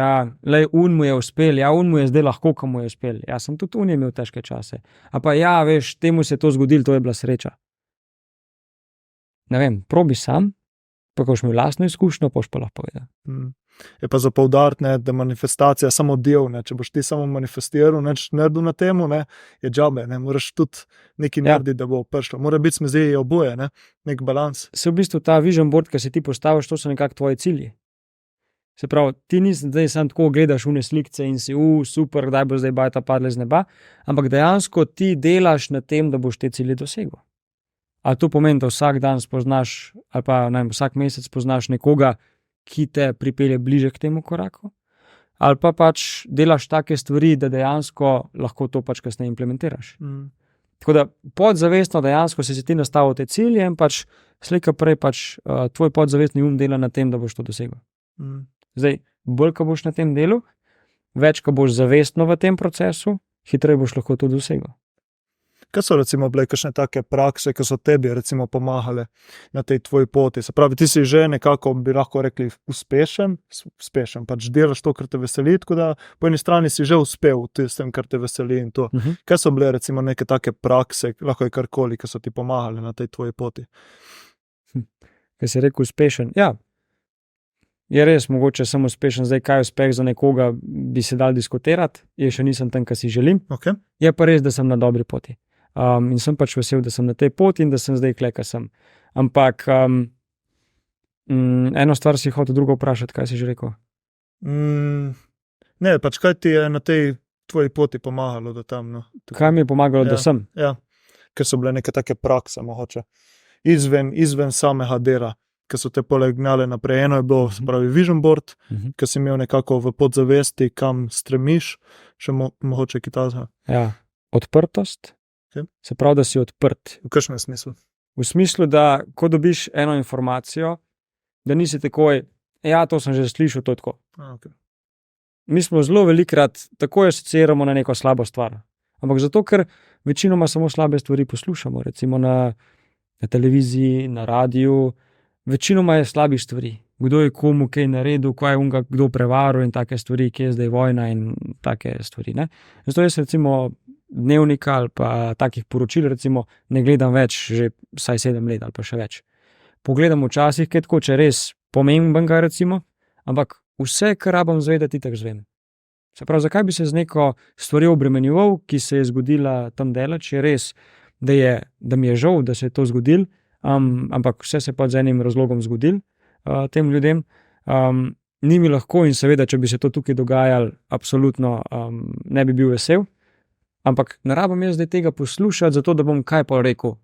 mu je uspel, mu je zdaj lahko, ko mu je uspel. Sem tudi imel težke čase. A pa veš, temu se je to zgodilo, to je bila sreča. Ne vem, probi sam, pa ko boš imel lastno izkušnjo, boš pa lahko povedal. Je pa za poudariti, da je manifestacija samo del, če boš ti samo manifestiral, naredil na temu, je džabe, moraš tudi nekaj narediti, da bo prišlo. Mora biti, se mi zdi, oboje, nek balans. Se v bistvu ta vision board, ki si ti postaviš, to so nekako tvoji cilji. Se pravi, ti nisi zdaj samo tako gledaš une slikce in si, super, kdaj bo zdaj bajta padla z neba, ampak dejansko ti delaš na tem, da boš te cilje dosegel. Ali to pomeni, da vsak dan spoznaš, ali pa vsak mesec spoznaš nekoga, ki te pripelje bliže k temu koraku, ali pa pač delaš take stvari, da dejansko lahko to pač kasneje implementiraš. Tako da podzavestno dejansko si ti nastavil te cilje in pač slej ko prej pač tvoj podzavestni dela na tem, da boš to dosegel. Zdaj, bolj, ko boš na tem delu, več, ko boš zavestno v tem procesu, hitreje boš lahko to dosegel. Kaj so recimo bile kakšne take prakse, ki so tebi recimo pomagale na tej tvoji poti? Se pravi, ti si že nekako, bi lahko rekli, uspešen, pač delaš to, kar te veseli, tako da po eni strani si že uspel s tem, kar te veseli in to. Kaj so bile recimo neke take prakse, lahko je karkoli, ki so ti pomagale na tej tvoji poti? Kaj si rekel uspešen? Ja, je res, mogoče sem uspešen, zdaj kaj uspeh za nekoga bi se dal diskutirati, še nisem tam, kar si želim. Okay. Je pa res, da sem na dobri poti. In sem pač vesel, da sem na tej poti in da sem zdaj kle, kar sem. Ampak eno stvar si hotel drugo vprašati, kaj si že rekel? Ne, pač kaj ti je na tej tvoji poti pomagalo, da tam? Kaj mi je pomagalo, da sem? Ja, ker so bile neke take prakse mogoče. Izven samega dela, ki so te polegnale naprej. Eno je bilo, se pravi, vision board, ki si imel nekako v podzavesti, kam stremiš, še mogoče kitazga. Ja, odprtost. Se pravi, da si odprt. V kakšnem smislu? V smislu, da ko dobiš eno informacijo, da nisi takoj, to sem že slišal, to je tako. Okay. Mi smo zelo velikrat takoj asociiramo na neko slabo stvar. Ampak zato, ker večinoma samo slabe stvari poslušamo, recimo na televiziji, na radiju, večinoma je slabih stvari. Kdo je komu kaj naredil, kaj je kdo prevaril in take stvari, kje je zdaj vojna in take stvari. Zato jaz recimo dnevnika ali pa takih poročil recimo ne gledam več že vsaj 7 let ali pa še več. Pogledam včasih, kaj tako, če res pomembenega recimo, ampak vse, kar rabim zvedeti, tako zvem. Se pravi, zakaj bi se z neko stvari obremenjeval, ki se je zgodila tam daleč, je res, da mi je žal, da se je to zgodilo, ampak vse se pa z enim razlogom zgodilo tem ljudem. Ni mi lahko in seveda, če bi se to tukaj dogajalo, absolutno ne bi bil vesel. Ampak ne rabim jaz zdaj tega poslušati, zato da bom kaj pa rekel.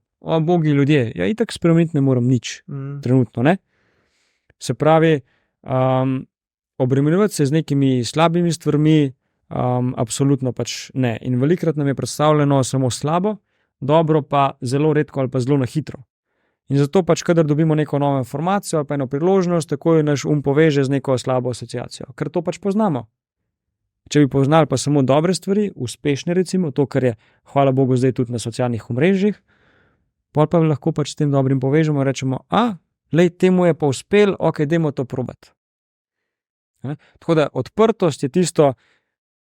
Bogi ljudje, itak spremeniti ne moram nič, trenutno, ne? Se pravi, obremenjevati se z nekimi slabimi stvarmi, absolutno pač ne. In velikrat nam je predstavljeno samo slabo, dobro pa zelo redko ali pa zelo na hitro. In zato pač, kadar dobimo neko novo informacijo ali pa eno priložnost, takoj naš poveže z neko slabo asociacijo, ker to pač poznamo. Če bi poznali pa samo dobre stvari, uspešne recimo, to, kar je, hvala Bogu, zdaj tudi na socialnih omrežjih, pol pa lahko pač s tem dobrim povežemo in rečemo, lej, temu je pa uspel, ok, dajmo to probati. Tako da odprtost je tisto,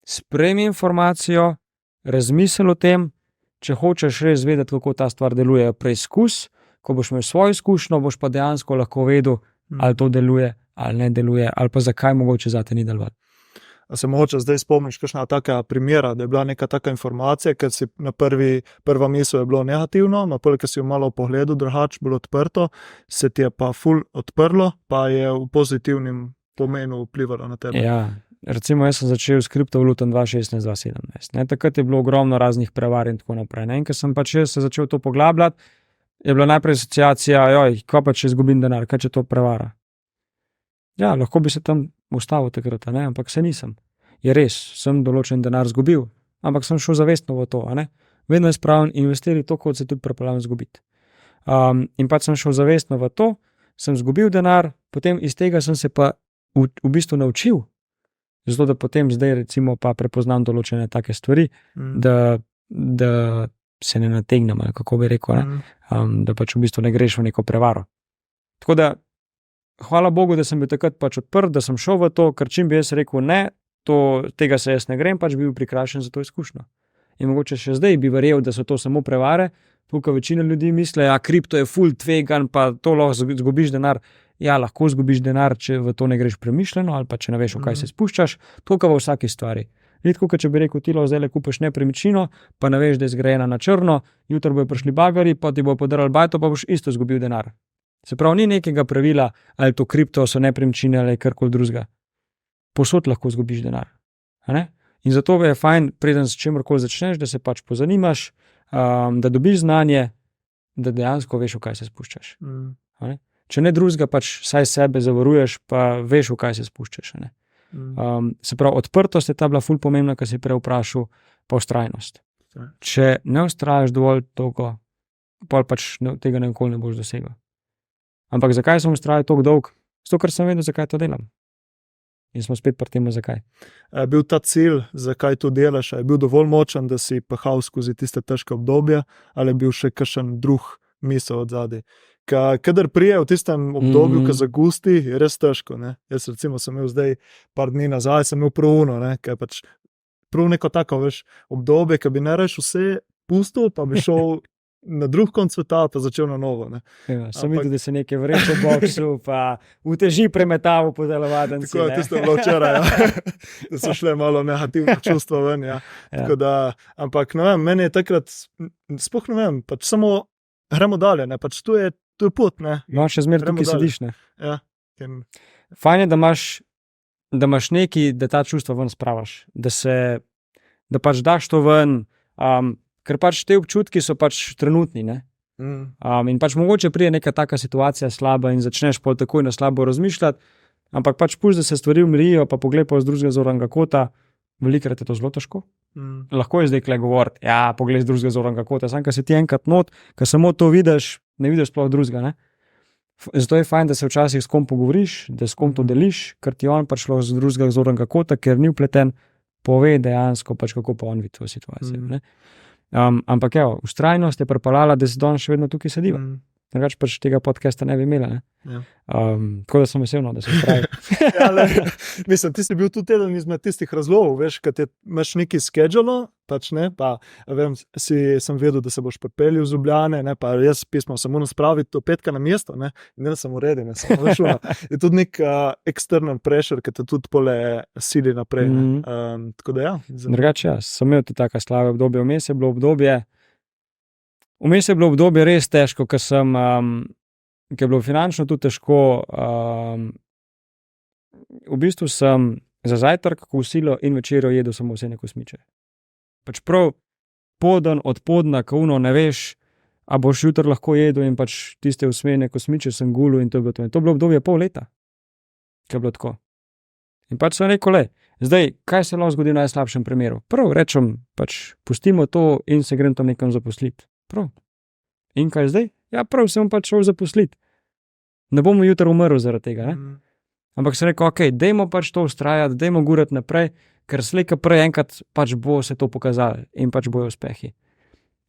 sprejmi informacijo, razmisli o tem, če hočeš res vedeti, kako ta stvar deluje, preizkus, ko boš imel svojo izkušnjo, boš pa dejansko lahko vedel, ali to deluje, ali ne deluje, ali pa zakaj mogoče zate ni delovati. A se mogoče zdaj spomniš kakšna taka primera, da je bila neka taka informacija, ker si na prva misel je bilo negativno, na prvi, ker si jo malo v pogledu drugače bilo odprto, se ti je pa ful odprlo, pa je v pozitivnem pomenu vplivalo na tebe. Ja, recimo jaz sem začel s kriptovalutom 2016-2017. Takrat je bilo ogromno raznih prevar in tako naprej. In ker sem pač se začel to poglabljati, je bila najprej asociacija, kaj pa če izgubim denar, kaj če to prevara. Ja, lahko bi se tam ustavil takrat, ampak se nisem. Je res, sem določen denar izgubil, ampak sem šel zavestno v to. Vedno je spravno investirati to, kot se tudi pripravljam izgubiti. In pač sem šel zavestno v to, sem izgubil denar, potem iz tega sem se pa v bistvu naučil, zato da potem zdaj recimo pa prepoznam določene take stvari, da se ne nategnem, kako bi rekel, da pač v bistvu ne greš v neko prevaro. Tako da, hvala Bogu, da sem bil takrat pač odprt, da sem šel v to, ker čim bi jaz rekel ne, tega se jaz ne grem, pač bi bil prikrašen za to izkušnjo. In mogoče še zdaj bi verjel, da so to samo prevare, tukaj večina ljudi misle, kripto je ful tvegan, pa to lahko izgubiš denar. Ja, lahko izgubiš denar, če v to ne greš premišljeno, ali pa če ne veš, v kaj se spuščaš, to kao v vsaki stvari. Tako, če bi rekel, ti lahko zdaj le kupiš nepremičnino, pa ne veš, da je zgrajena na črno, jutri bojo prišli bagari, pa ti bojo podarili bajto, pa boš isto izgubil denar. Se pravi, ni nekega pravila, ali to kripto so nepremičnine ali karkoli drugega. Posod lahko izgubiš denar. In zato je fajn, preden s čemorkoli začneš, da se pač pozanimaš, da dobiš znanje, da dejansko veš, v kaj se spuščaš. Če ne drugega, pač saj sebe zavaruješ, pa veš, v kaj se spuščaš. Se pravi, odprtost je ta bila ful pomembna, kar si prej vprašal, pa vztrajnost. Če ne vztrajaš dovolj dolgo, pol pač tega nikoli ne boš dosegel. Ampak zakaj sem vztrajal toliko dolgo? Zato, ker sem vedel, zakaj to delam. In smo spet pri tem, zakaj. Je bil ta cilj, zakaj to delaš, je bil dovolj močen, da si pahal skozi tiste težke obdobja, ali je bil še kakšen drug misel od zadaj? Kadar prije v tistem obdobju, ko zagusti, je res težko. Jaz recimo sem imel zdaj par dni nazaj, sem imel pruno, kaj je pač prav neko tako obdobje, ko bi ne reš vse pustil, pa bi šel na drug konc sveta, pa začel na novo. Ja, sem videl, da se nekaj vreče v boksu, pa uteži premetavu po telovadnici. Tako je, tisto je bilo včeraj, da so šle malo negativno čustvo ven. Tako da, ampak ne vem, meni je takrat, sploh ne vem, pač samo gremo dalje, pač to je pot, No, še zmeraj tukaj sediš, Ja. Fajn je, da imaš nekaj, da ta čustva ven spravaš, da pač daš to ven, ker pač te občutki so pač trenutni, in pač mogoče pride neka taka situacija slaba in začneš pol takoj na slabo razmišljati, ampak pač pusti, da se stvari umirijo, pa pogled pa z drugega zornega kota, velikrat je to zelo težko. Lahko je zdaj kle govoriti, pogled z drugega zornega kota, samo, ker si ti enkrat not, ker samo to vidiš, ne vidiš sploh drugega, Zato je fajn, da se včasih s kom pogovoriš, da s kom to deliš, ker ti on pač z drugega zornega kota, ker ni vpleten, pove dejansko pač, kako pa on vidi to situacijo. Ampak vztrajnost je pripeljala, da se danes še vedno tukaj sediva. Drugače pač tega podcasta ne bi imela. Tako da sem vesel, da se vztraja. Mislim, ti si bil tudi eden izmed tistih razlogov, veš, kad imaš neki schedule, pač pa vem, sem vedel, da se boš pripeljal z Ljubljane, pa jaz pismo samo naspraviti do petka na mesto, in ne sem ureden, je tudi nek external pressure, ki te tudi pole sili naprej. Tako da Drugače sem imel tudi taka slave obdobje, vmes je bilo obdobje res težko, ker je bilo finančno tudi težko. V bistvu sem za zajtrk, kosilo in večerjo jedel samo vse kosmiče. Pač prav poden od podna, kauno ne veš, a boš jutri lahko jedel in pač tiste usmene kosmiče sem gulil in to je bilo to. In to je bilo obdobje pol leta, ki je bilo tako. In pač sem rekel, zdaj, kaj se lahko zgodi v najslabšem primeru? Prav rečem, pač pustimo to in se grem tam nekam zaposliti. Prav. In kaj zdaj? Ja, prav sem pač šel zaposliti. Ne bom jutri umrl zaradi tega. Ne? Ampak sem rekel, ok, dajmo pač to ustrajati, dajmo gurati naprej, ker slej, ko prej enkrat pač bo se to pokazalo in pač bojo uspehi.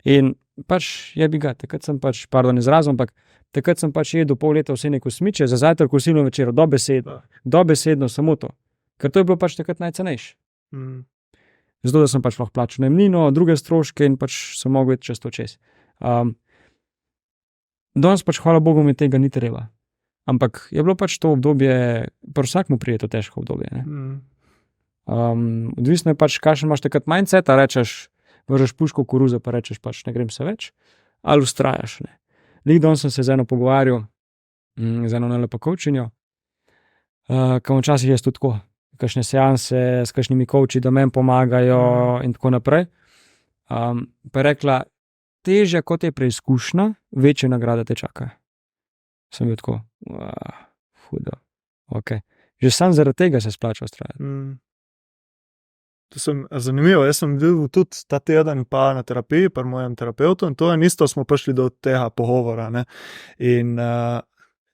In pač je bi ga, takrat sem pač, pardon izrazom, ampak takrat sem pač jedel pol leta vse neko smiče, za zajtrk, kosilo, večer, dobesedno samo to. Ker to je bilo pač takrat najcenejše. Zato, da sem pač lahko plačal najemnino, druge stroške in pač sem mogel iti čez to čez. Danes pač, hvala Bogu, mi tega ni treba. Ampak je bilo pač to obdobje, pri vsakmu pride to težko obdobje. Odvisno je pač, kakšen imaš takrat mindset, a rečeš, vržeš puško v koruzo, pa rečeš pač, ne grem se več, ali ustrajaš. Danes sem se z eno pogovarjal, z eno nalepo coachinjo, kam včasih je tudi tako, kakšne seanse s kakšnimi coachi, da meni pomagajo in tako naprej. Pa je rekla, težja kot je preizkušnja, večje nagrade te čakajo. Sem bil tako, hudo, ok. Že sam zaradi tega se splača ustrajati. To sem zanimivo, jaz sem bil tudi ta teden pa na terapiji pri mojem terapeutu in to je isto, smo prišli do tega pogovora, ne. In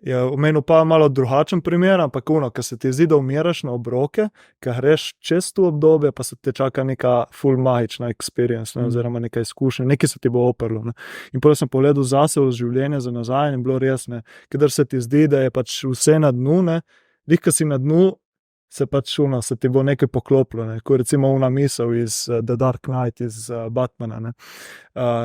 je omenil pa malo drugačen primer, ampak ko se ti zdi, da umiraš na obroke, ko greš čez to obdobje, pa se te čaka neka full magična experience, ne, oziroma neka izkušnja, nekaj se ti bo oprlo, ne. In potem sem pogledal zase v življenje za nazaj in bilo res, ne, kadar se ti zdi, da je pač vse na dnu, ne, ko si na dnu, se pač se ti bo nekaj poklopilo, ne, ko recimo ona misel iz The Dark Knight, iz Batmana, ne,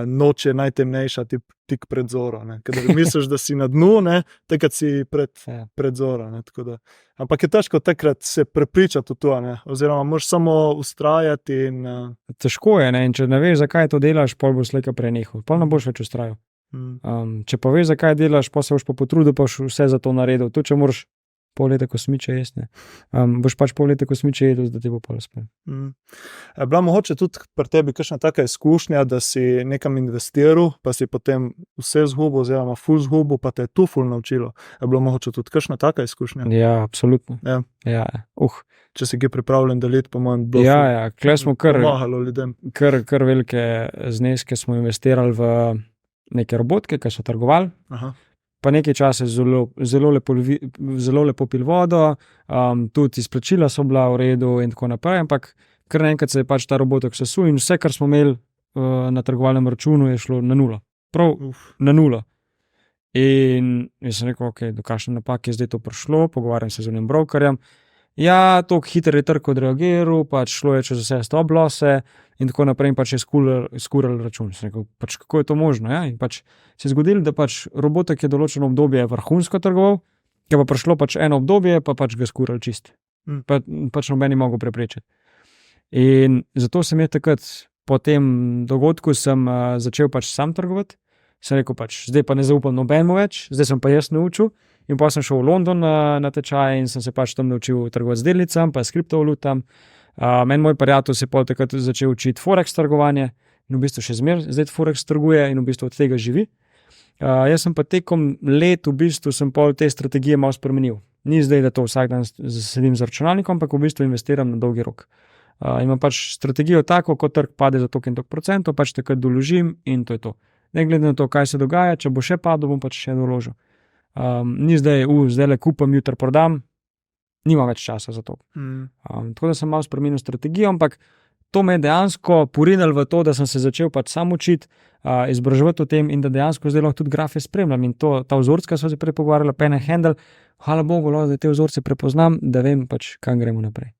noč je najtemnejša tik pred zoro, ne, kadar misliš, da si na dnu, ne, takrat si pred zoro, ne, tako da, ampak je težko takrat se prepričati v to, ne, oziroma moraš samo ustrajati in težko je, ne, in če ne veš, zakaj to delaš, pol boš slejko prenehal, pol ne boš več ustrajal. Če pa veš, zakaj delaš, pol se boš pa potrudil, pa boš vse za to naredil, tudi če moraš pol leta kosmiče jesti, boš pač pol leta kosmiče jedel, da ti bo pol uspelo. Je bila mogoče tudi pri tebi kakšna taka izkušnja, da si nekam investiral, pa si potem vse zgubil, oziroma ful zgubil, pa te je tu ful naučilo. Je bila mogoče tudi kakšna taka izkušnja? Ja, absolutno. Ja. Če si ki pripravljen deliti, po mojem bilo kle smo pomagalo ljudem. Kar velike zneske smo investirali v neke robotke, ki so trgovali. Pa nekaj časa zelo lepo pil vodo, tudi izplačila so bila v redu in tako naprej, ampak kar naenkrat se je pač ta robotek sesul in vse, kar smo imeli na trgovalnem računu, je šlo na nulo. Prav na nulo. In jaz sem rekel, ok, do kakšne napake je zdaj to prišlo, pogovarjam se z enim brokerjem. Ja, toliko hitro je trg odreagiral, pač šlo je čez vse stop losse in tako naprej in pač je skural račun. Sem rekel, pač kako je to možno, ja? In pač se je zgodilo, da pač robotek je določeno obdobje vrhunsko trgoval, ki pa prišlo pač eno obdobje, pa pač ga skural čist. Pač noben ni mogel preprečiti. In zato sem je takrat po tem dogodku sem začel pač sam trgovati. Sem rekel pač, zdaj pa ne zaupam nobenemu več, zdaj sem pa jaz naučil. In pa sem šel v London na tečaj in sem se pač tam naučil trgovati z delnicami, pa s kriptovalutami. En moj prijatelj se je pol takrat začel učiti forex trgovanje in v bistvu še zmeraj zdaj forex trguje in v bistvu od tega živi. Jaz sem pa tekom let v bistvu sem pol te strategije malo spremenil. Ni zdaj, da to vsak dan sedim z računalnikom, ampak v bistvu investiram na dolgi rok. Imam pač strategijo tako, ko trg pade za toliko in toliko procentov, pač takrat doložim in to je to. Ne glede na to, kaj se dogaja, če bo še padel, bom pač še doložil. Ni zdaj, zdaj le kupam, jutri prodam, nima več časa za to. Tako da sem malo spremenil strategijo, ampak to me je dejansko porinilo v to, da sem se začel pač sam učiti, izobraževati o tem in da dejansko zdaj lahko tudi grafe spremljam in to, ta vzorc, ki so se prej pogovarjali, pen and handle, hvala Bogu, da te vzorce prepoznam, da vem pač, kam gremo naprej.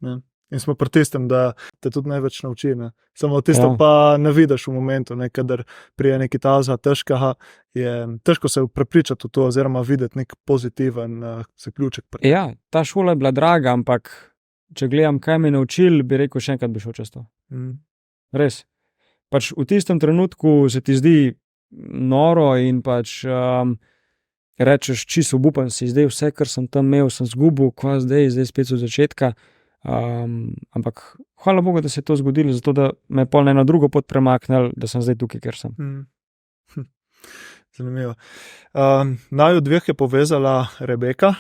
Ja. In smo pri tistem, da te tudi največ nauči, ne. Samo tisto pa ne vidiš v momentu, ne, kadar prije nekaj tazga težkega, je težko se prepričati v to, oziroma videti nek pozitiven zaključek. Ja, ta šola je bila draga, ampak če gledam, kaj me je naučil, bi rekel, še enkrat bi šel čez to. Res. Pač v tistem trenutku se ti zdi noro in pač rečeš, čisto obupan si, zdaj vse, kar sem tam imel, sem zgubil, kva zdaj spet od začetka. Ampak hvala Bogu, da se je to zgodilo, zato da me je pol na eno drugo pot premaknil, da sem zdaj tukaj, kjer sem. Zanimivo. Naju dveh je povezala Rebeka.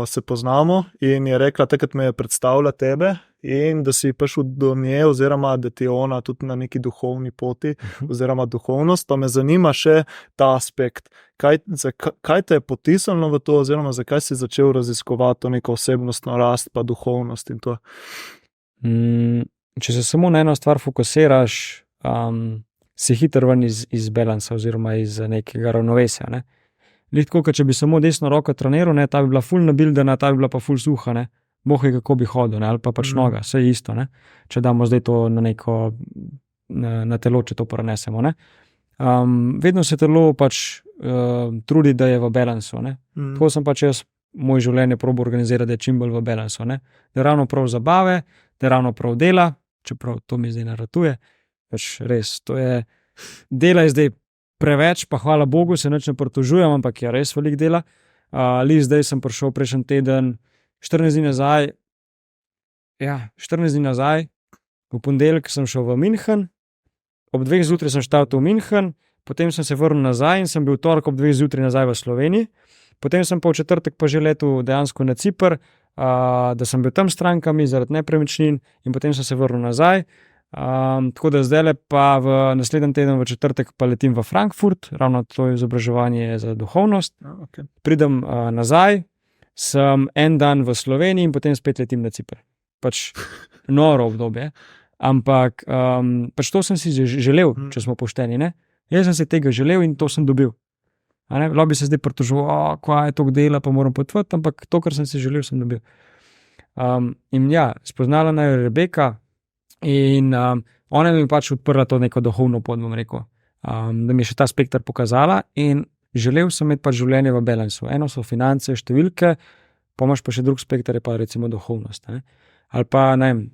se poznamo in je rekla, takrat me je predstavila tebe in da si prišel do nje, oziroma da ti je ona tudi na neki duhovni poti, oziroma duhovnost. Pa me zanima še ta aspekt. Kaj te je potisnilo v to, oziroma zakaj si začel raziskovati to neko osebnostno rast pa duhovnost in to? Če se samo na eno stvar fokusiraš, si hitro ven iz balansa oziroma iz nekega ravnovesja. Ne? Tako, če bi samo desno roko treniral, ta bi bila ful nabildana, ta bi bila pa ful suha. Ne? Boh je, kako bi hodil, ne? Ali pa pač noga, vse je isto. Ne? Če damo zdaj to na telo, če to prenesemo. Ne? Vedno se telo pač trudi, da je v balansu. Tako sem pač jaz moje življenje probal organizirati, da je čim bolj v balansu. Da je ravno prav zabave, da je ravno prav dela, čeprav to mi zdaj naratuje. Pač res, to je dela je zdaj preveč, pa hvala Bogu, se nič ne pritožujem, ampak je res veliko dela. Zdaj sem prišel prejšnji teden, 14 dni nazaj, v ponedeljek sem šel v München, ob 2 zjutraj sem štartal v München, potem sem se vrnil nazaj in sem bil torek ob 2 zjutraj nazaj v Sloveniji, potem sem pa v četrtek pa že letel dejansko na Ciper, da sem bil tam s strankami zaradi nepremičnin in potem sem se vrnil nazaj. Tako da zdaj pa v naslednjem teden v četrtek pa letim v Frankfurt, ravno to je izobraževanje za duhovnost. Okay. Pridem nazaj, sem en dan v Sloveniji in potem spet letim na Ciper. Pač noro obdobje, ampak pač to sem si želel, če smo pošteni. Ne? Jaz sem si tega želel in to sem dobil. Lahko bi se zdaj pritoževal, kaj je to dela, pa moram potvati, ampak to, kar sem si želel, sem dobil. In ja, spoznala naj Rebeka in ona mi pač odprla to neko duhovno pot, bom rekel, da mi je še ta spekter pokazala in želel sem imeti pač življenje v balansu. Eno so finance, številke, pa imaš pa še drug spekter, je pa recimo duhovnost. Ne? Ali pa, ne vem,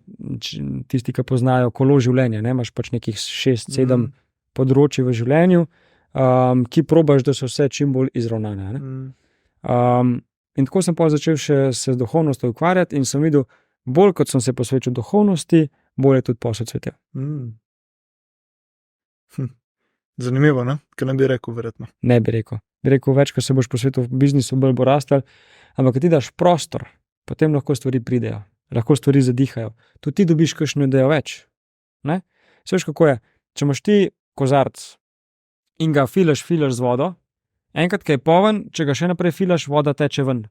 tisti, ki poznajo kolo življenja, ne? Imaš pač nekih 6-7 področji v življenju, ki probaš, da so vse čim bolj izravnane. In tako sem pa začel še se z duhovnostjo ukvarjati in sem videl, bolj kot sem se posvečal duhovnosti, bolj je tudi posel cvetel. Zanimivo, ne? Kaj ne bi rekel, verjetno. Ne bi rekel. Bi rekel več, ko se boš posvetil v biznisu, bolj bo rastel, ampak ti daš prostor, potem lahko stvari pridejo, lahko stvari zadihajo. Tudi ti dobiš kakšno idejo več. Ne? Se veš, kako je? Če imaš ti kozarc in ga filaš z vodo, enkrat, ko je poln, če ga še naprej filaš, voda teče ven.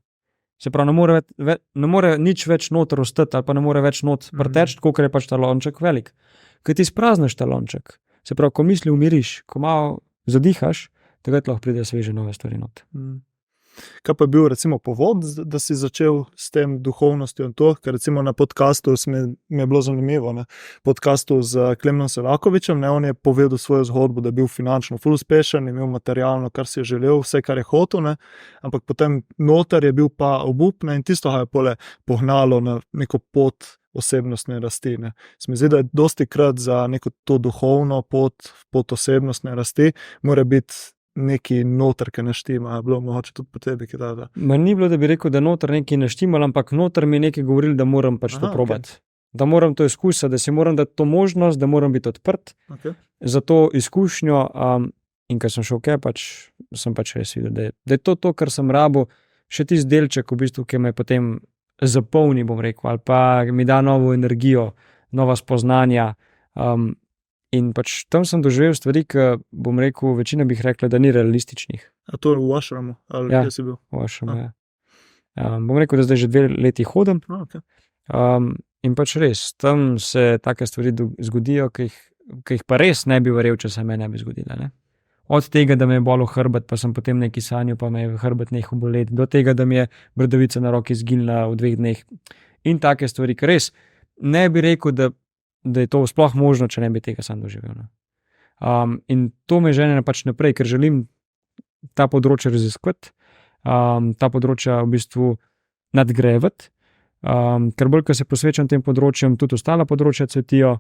Se pravi, ne more nič več noter ostati ali pa ne more več not preteči, kolikor je pač ta lonček velik. Ko ti sprazneš ta lonček, se pravi, ko misli umiriš, ko malo zadihaš, takrat lahko pride sveže nove stvari not. Kaj pa je bil recimo povod, da si začel s tem duhovnostjo in to, ker recimo na podcastu mi je bilo zanimivo, ne? Podcastu z Klemnom Selakovičem, ne? On je povedal svojo zgodbo, da je bil finančno ful uspešen, imel materialno, kar si je želel, vse, kar je hotel, ne? Ampak potem noter je bil pa obup, ne? In tisto ga je pole pohnalo na neko pot osebnostne rasti. Ne? Se mi zdi, da je dosti krat za neko to duhovno pot osebnostne rasti, mora biti neki noter, ki ne štima, je bilo mogoče tudi po tebi, ki da. Ni bilo, da bi rekel, da noter nekaj ne štima, ampak noter mi je nekaj govorili, da moram pač to probati. Okay. Da moram to izkusiti, da si moram dati to možnost, da moram biti odprt za to izkušnjo. In ko sem šel sem pač res videl, da je to, kar sem rabil, še tisti delček, v bistvu, ki me potem zapolni, bom rekel, ali pa mi da novo energijo, nova spoznanja. In pač tam sem doživel stvari, ki, bom rekel, večina bi rekla, da ni realističnih. A to je v Ašramu? Ali kje si bil? V Ašramu, ja. Bom rekel, da zdaj že 2 leti hodim. Okay. In pač res, tam se take stvari zgodijo, ki jih pa res ne bi verjel, če se me ne bi zgodila. Ne? Od tega, da me je bolel hrbet, pa sem potem neki sanjal, pa me je hrbet nehal boleti, do tega, da mi je bradavica na roki izginila v 2 dneh. In take stvari, ki res ne bi rekel, da je to sploh možno, če ne bi tega sam doživel. In to me žene pač naprej, ker želim ta področja raziskovati, ta področja v bistvu nadgrajevati, ker bolj, ko se posvečam tem področjem, tudi ostala področja cvetijo,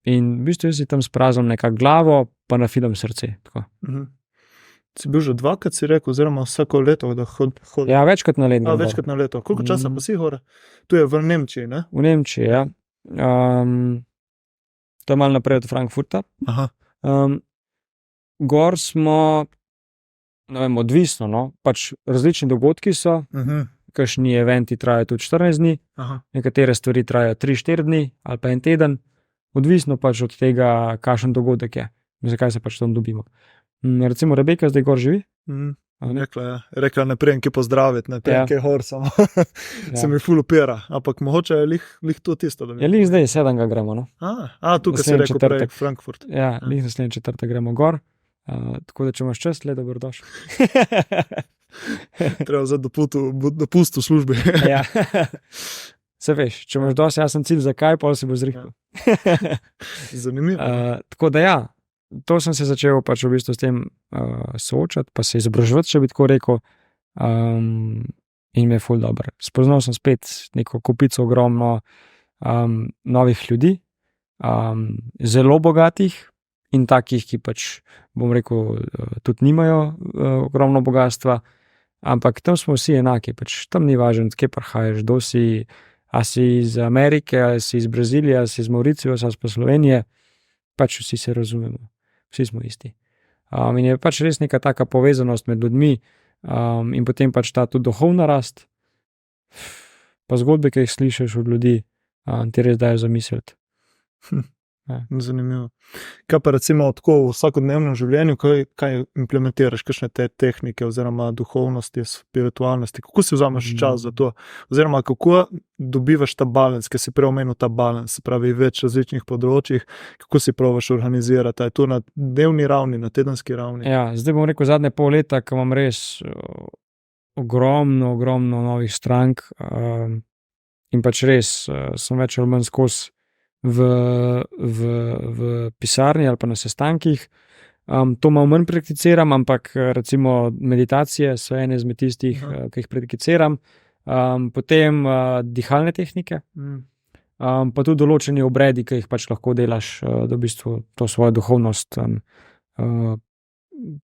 in v bistvu jaz si tam sprazam nekako glavo, pa nafilam srce. Tako. Si bil že 2-krat, si rekel, oziroma vsako leto, da hodi? Ja, večkrat na leto. Večkrat na leto. Koliko časa pa si hore? Tu je v Nemčiji, ne? V Nemčiji, ja. To je malo naprej od Frankfurta. Aha. Gor smo Ne vem, odvisno, no. Pač različni dogodki so, kakšni eventi trajajo tudi 14 dni, Aha. nekatere stvari trajajo 3-4 dni ali pa en teden, odvisno pač od tega, kakšen dogodek je, zakaj se pač tam dobimo. Recimo Rebeka zdaj gor živi. A ne? Rekla ne prijem, ki pozdraviti, ne prijem, Ja. ki hor samo. Se mi ful upira, ampak mogoče je lih to tisto. Da mi... Ja, lih zdaj 7. gremo, no. Tukaj si Naslednji rekel prej, četrtek. Frankfurt. Ja, lih naslednji 4. gremo gor. Tako da, če imaš čas, le dobrodošel. Treba za dopust v službi. Ja. Se veš, če imaš dosti jasen cilj, zakaj, pol si bo zrihtal. Zanimivo. Tako da ja, to sem se začel pač v bistvu s tem soočati, pa se izobraževati, če bi tako rekel, in mi je ful dobro. Spoznal sem spet neko kupico ogromno novih ljudi, zelo bogatih in takih, ki pač, bom rekel, tudi nimajo ogromno bogatstva, ampak tam smo vsi enaki, pač tam ni važno, kje prihajaš, kdo si, a si iz Amerike, a si iz Brazilije, a si iz Mauriciusa, a si pa Slovenije, pač vsi se razumemo, vsi smo isti. In je pač res neka taka povezanost med ljudmi in potem pač ta tudi duhovna rast, pa zgodbe, ki jih slišiš od ljudi, ti res dajo zamisliti. Zanimivo. Kaj pa recimo tako v vsakodnevnem življenju, kaj implementiraš, kakšne te tehnike oziroma duhovnosti, spiritualnosti, kako si vzameš čas za to, oziroma kako dobivaš ta balans, ki si prej omenil ta balans, se pravi več različnih področjih, kako si probaš organizirati, je to na dnevni ravni, na tedenski ravni? Ja, zdaj bom rekel zadnje pol leta, ko imam res ogromno novih strank in pač res sem več ali manj skozi v pisarni ali pa na sestankih. To malo manj prakticiram, ampak recimo meditacije so ene izmed tistih, ki jih prakticiram. Potem dihalne tehnike, pa tudi določeni obredi, ki jih pač lahko delaš, da v bistvu to svojo duhovnost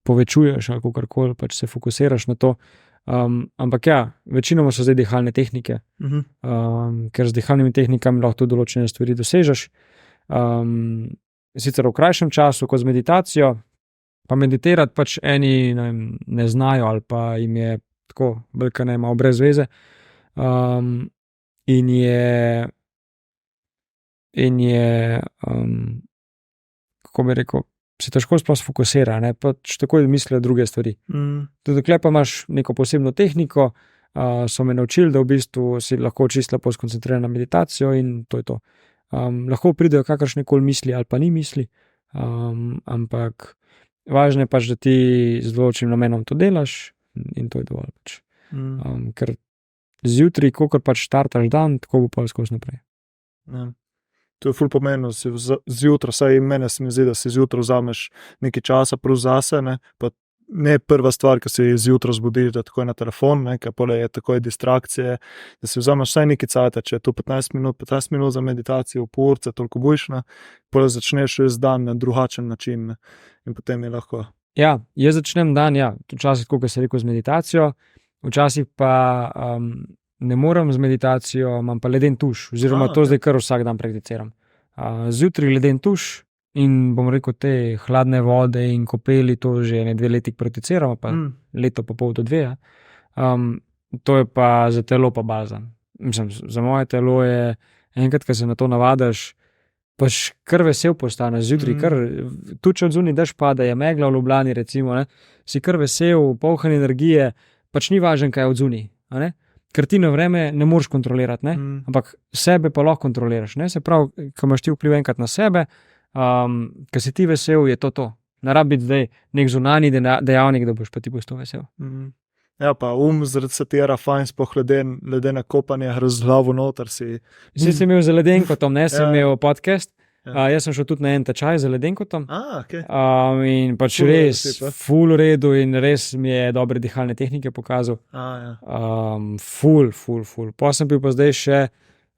povečuješ ali kakorkoli, pač se fokusiraš na to. Ampak ja, večinoma so zdaj dihalne tehnike, ker z dihalnimi tehnikami lahko tudi določene stvari dosežeš. Sicer v krajšem času, kot z meditacijo, pa meditirati pač eni ne znajo ali pa jim je tako velika ne malo brez veze. In je kako bi rekel, se težko sploh fokusira, ne, pač takoj mislijo druge stvari. Dokler pa imaš neko posebno tehniko, so me naučili, da v bistvu si lahko čisto lepo skoncentriran na meditacijo in to je to. Lahko pridejo kakršne koli misli ali pa ni misli, ampak važno je pač, da ti z določenim namenom to delaš in to je dovolj pač. Ker zjutraj, kakor pač startaš dan, tako bo pa skozi naprej. Ja. To je ful pomembno, si zjutraj, saj mene se mi zdi, da si zjutraj vzameš nekaj časa prav zase, ne, pa ne prva stvar, ki se zjutraj zbudiš, da takoj na telefon, ne, ker pole je takoj distrakcije, da si vzameš vsaj nekaj cajta, če je to 15 minut za meditacijo, pol urce, toliko bojiš, ne, pole začneš res dan na drugačen način, ne, in potem je lahko. Ja, jaz začnem dan, ja, včasih, kot si rekel, z meditacijo, včasih pa ne morem z meditacijo, imam pa leden tuš, oziroma to zdaj kar vsak dan prakticiram. Zjutraj leden tuš in bom rekel te hladne vode in kopeli, to že 2 leti prakticiram, pa leto pa pol do 2. To je pa za telo pa bazen. Mislim, za moje telo je enkrat, ko se na to navadiš, pač kar vesel postaneš zjutraj, kar tudi če od zunaj dež pada, je megla v Ljubljani recimo, ne, si kar vesel, poln energije, pač ni važno, kaj je od zunaj, a ne. Ker ti na vreme ne moreš kontrolirati, ne? Ampak sebe pa lahko kontroliraš. Ne? Se pravi, ko imaš ti vpliv enkrat na sebe, ko si ti vesel, je to. Ne rabi biti zdaj nek zunanji dejavnik, da boš pa ti postal vesel. Ja, pa zrecitira fajn, sploh ledena kopanja, razglavo noter si. Si imel za ledenkotom, ne? Sem imel podcast. Jaz sem šel tudi na en tečaj za ledenkotom. Okay. In pač res ful v redu in res mi je dobre dihalne tehnike pokazal. Ja. Ful. Pa sem bil pa zdaj še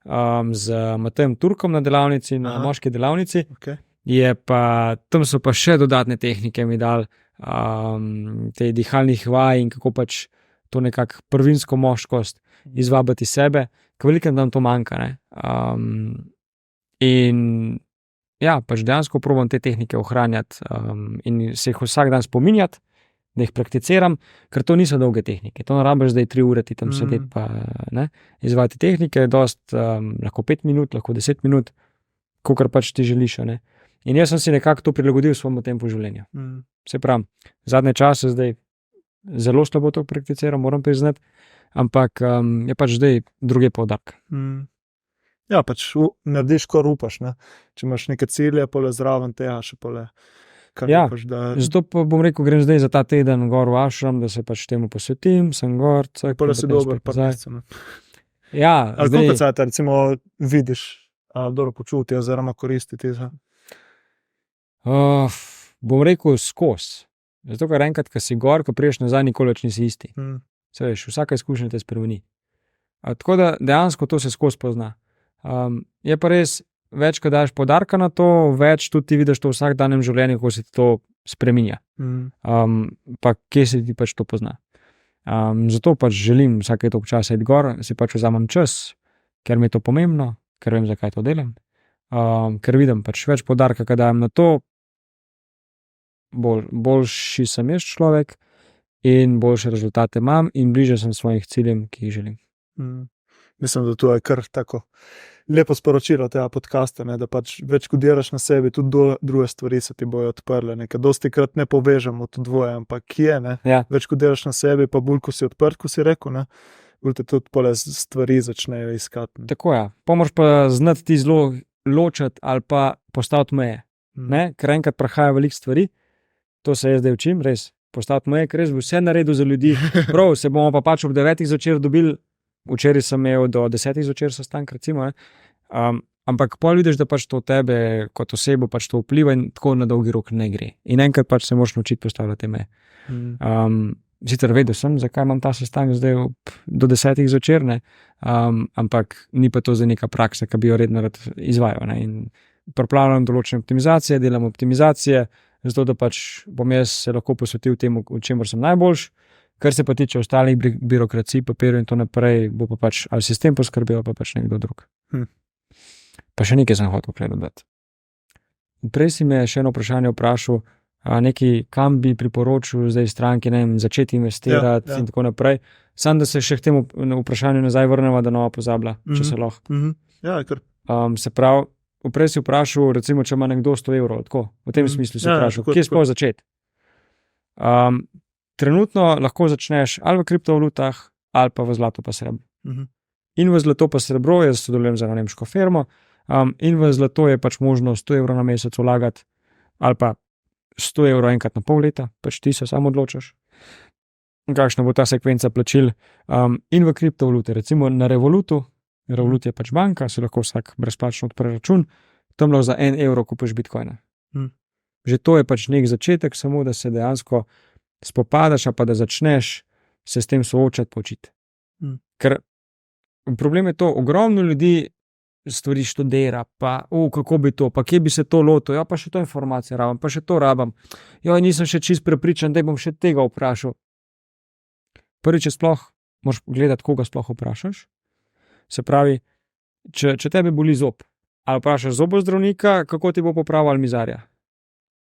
z Matejem Turkom na delavnici, na moški delavnici. Okay. Tam so pa še dodatne tehnike mi dali, te dihalnih vaj in kako pač to nekako prvinsko moškost izvabiti sebe, ker veliko nam to manjka, ne. In ja, pač dejansko probam te tehnike ohranjati in se jih vsak dan spominjati, da jih prakticiram, ker to niso dolge tehnike. To ne rabiš zdaj 3 ure ti tam sedeti pa izvajati tehnike, lahko 5 minut, lahko 10 minut, kolikor pač ti želiš. Ne? In jaz sem si nekako to prilagodil svojemu tempu življenja. Se pravi, zadnje čase zdaj zelo slabo to prakticiram, moram priznati, ampak je pač zdaj druge poudarek. Ja, pač narediš, kar upaš. Ne? Če imaš neke cilje, pole zraven tega še pole. Ja, upaš, zato pa bom rekel, grem zdaj za ta teden gor v Ašram, da se pač temu posvetim, sem gor. Pole si dober par mesecev. Ja, ali koliko cajta, recimo, vidiš, dobro počutje oziroma koristiti za? Bom rekel skozi. Zato, ker enkrat, ko si gor, ko priješ nazaj, nikoli več nisi isti. Se veš, vsaka izkušnja te spremeni. Tako da dejansko to se skozi pozna. Je pa res, več, ko daš poudarka na to, več tudi ti vidiš to v vsakdanjem življenju, ko se ti to spreminja. Pa kje se ti pač to pozna. Zato pač želim vsake toliko časa iti gor, si pač vzamem čas, ker mi je to pomembno, ker vem, zakaj to delam. Ker vidim pač več poudarka, ko dajem na to, boljši sem jaz človek in boljše rezultate imam in bliže sem svojih ciljem, ki jih želim. Mislim, da to je kar tako lepo sporočilo tega podcasta, da pač več ko delaš na sebi, tudi druge stvari se ti bojo odprle. Ker dosti krat ne povežemo to dvoje, ampak kje, več ko delaš na sebi, pa bolj ko si odprt, ko si rekel, bolj te tudi pole stvari začnejo iskati. Tako je, pomoč pa znati ti zelo ločati ali pa postaviti meje. Ker enkrat prahaja veliko stvari, to se jaz zdaj učim, res, postaviti meje, ker res bi vse naredil za ljudi. Prav, se bomo pa pač ob 9 zvečer dobili. Včeraj sem imel do 10 zvečer sestanek, recimo, ampak pol vidiš, da pač to tebe kot osebo pač to vpliva in tako na dolgi rok ne gre. In enkrat pač se moraš naučiti postavljati meje. Sicer vedel sem, zakaj imam ta sestanek zdaj do 10 zvečer, ampak ni pa to za neka praksa, ki bi jo redno rad izvajal. In pripravljam določene optimizacije, delam optimizacije, zato da pač bom jaz se lahko posvetil temu, v čemer sem najboljši. Kar se pa tiče ostalih birokracij, papirjev in to naprej, bo pa pač ali sistem poskrbel, pa pač nekdo drug. Pa še nekaj sem hotel dodati. Prej si me še eno vprašanje vprašal, kam bi priporočil zdaj stranki, začeti investirati in tako naprej. Sam, da se še k temu vprašanju nazaj vrnemo, da nova pozabila, če se lahko. Ja, kar. Se pravi, prej si vprašal, recimo, če ima nekdo 100 evrov, tako, v tem smislu si vprašal, kje sploh začeti. Trenutno lahko začneš ali v kriptovalutah, ali pa v zlato pa srebro. In v zlato pa srebro, jaz sodelujem za nemško firmo, in v zlato je pač možno 100 evrov na mesec vlagati, ali pa 100 evrov enkrat na pol leta, pač ti se samo odločaš, kakšna bo ta sekvenca plačil. In v kriptovalute, recimo na Revolutu, Revolut je pač banka, si lahko vsak brezplačno odpre račun, tam lahko za 1 evro kupiš bitcoina. Že to je pač nek začetek, samo da se dejansko spopadaš, pa da začneš se s tem soočati, počiti. Ker problem je to, ogromno ljudi stvari študira, pa kako bi to, pa kje bi se to lotil, pa še to informacije rabam, pa še to rabam. Nisem še čist prepričan, da bom še tega vprašal. Prvič, sploh moraš gledati, koga sploh vprašaš. Se pravi, če tebe boli zob, ali vprašaš zobozdravnika, kako ti bo popravil ali mizarja.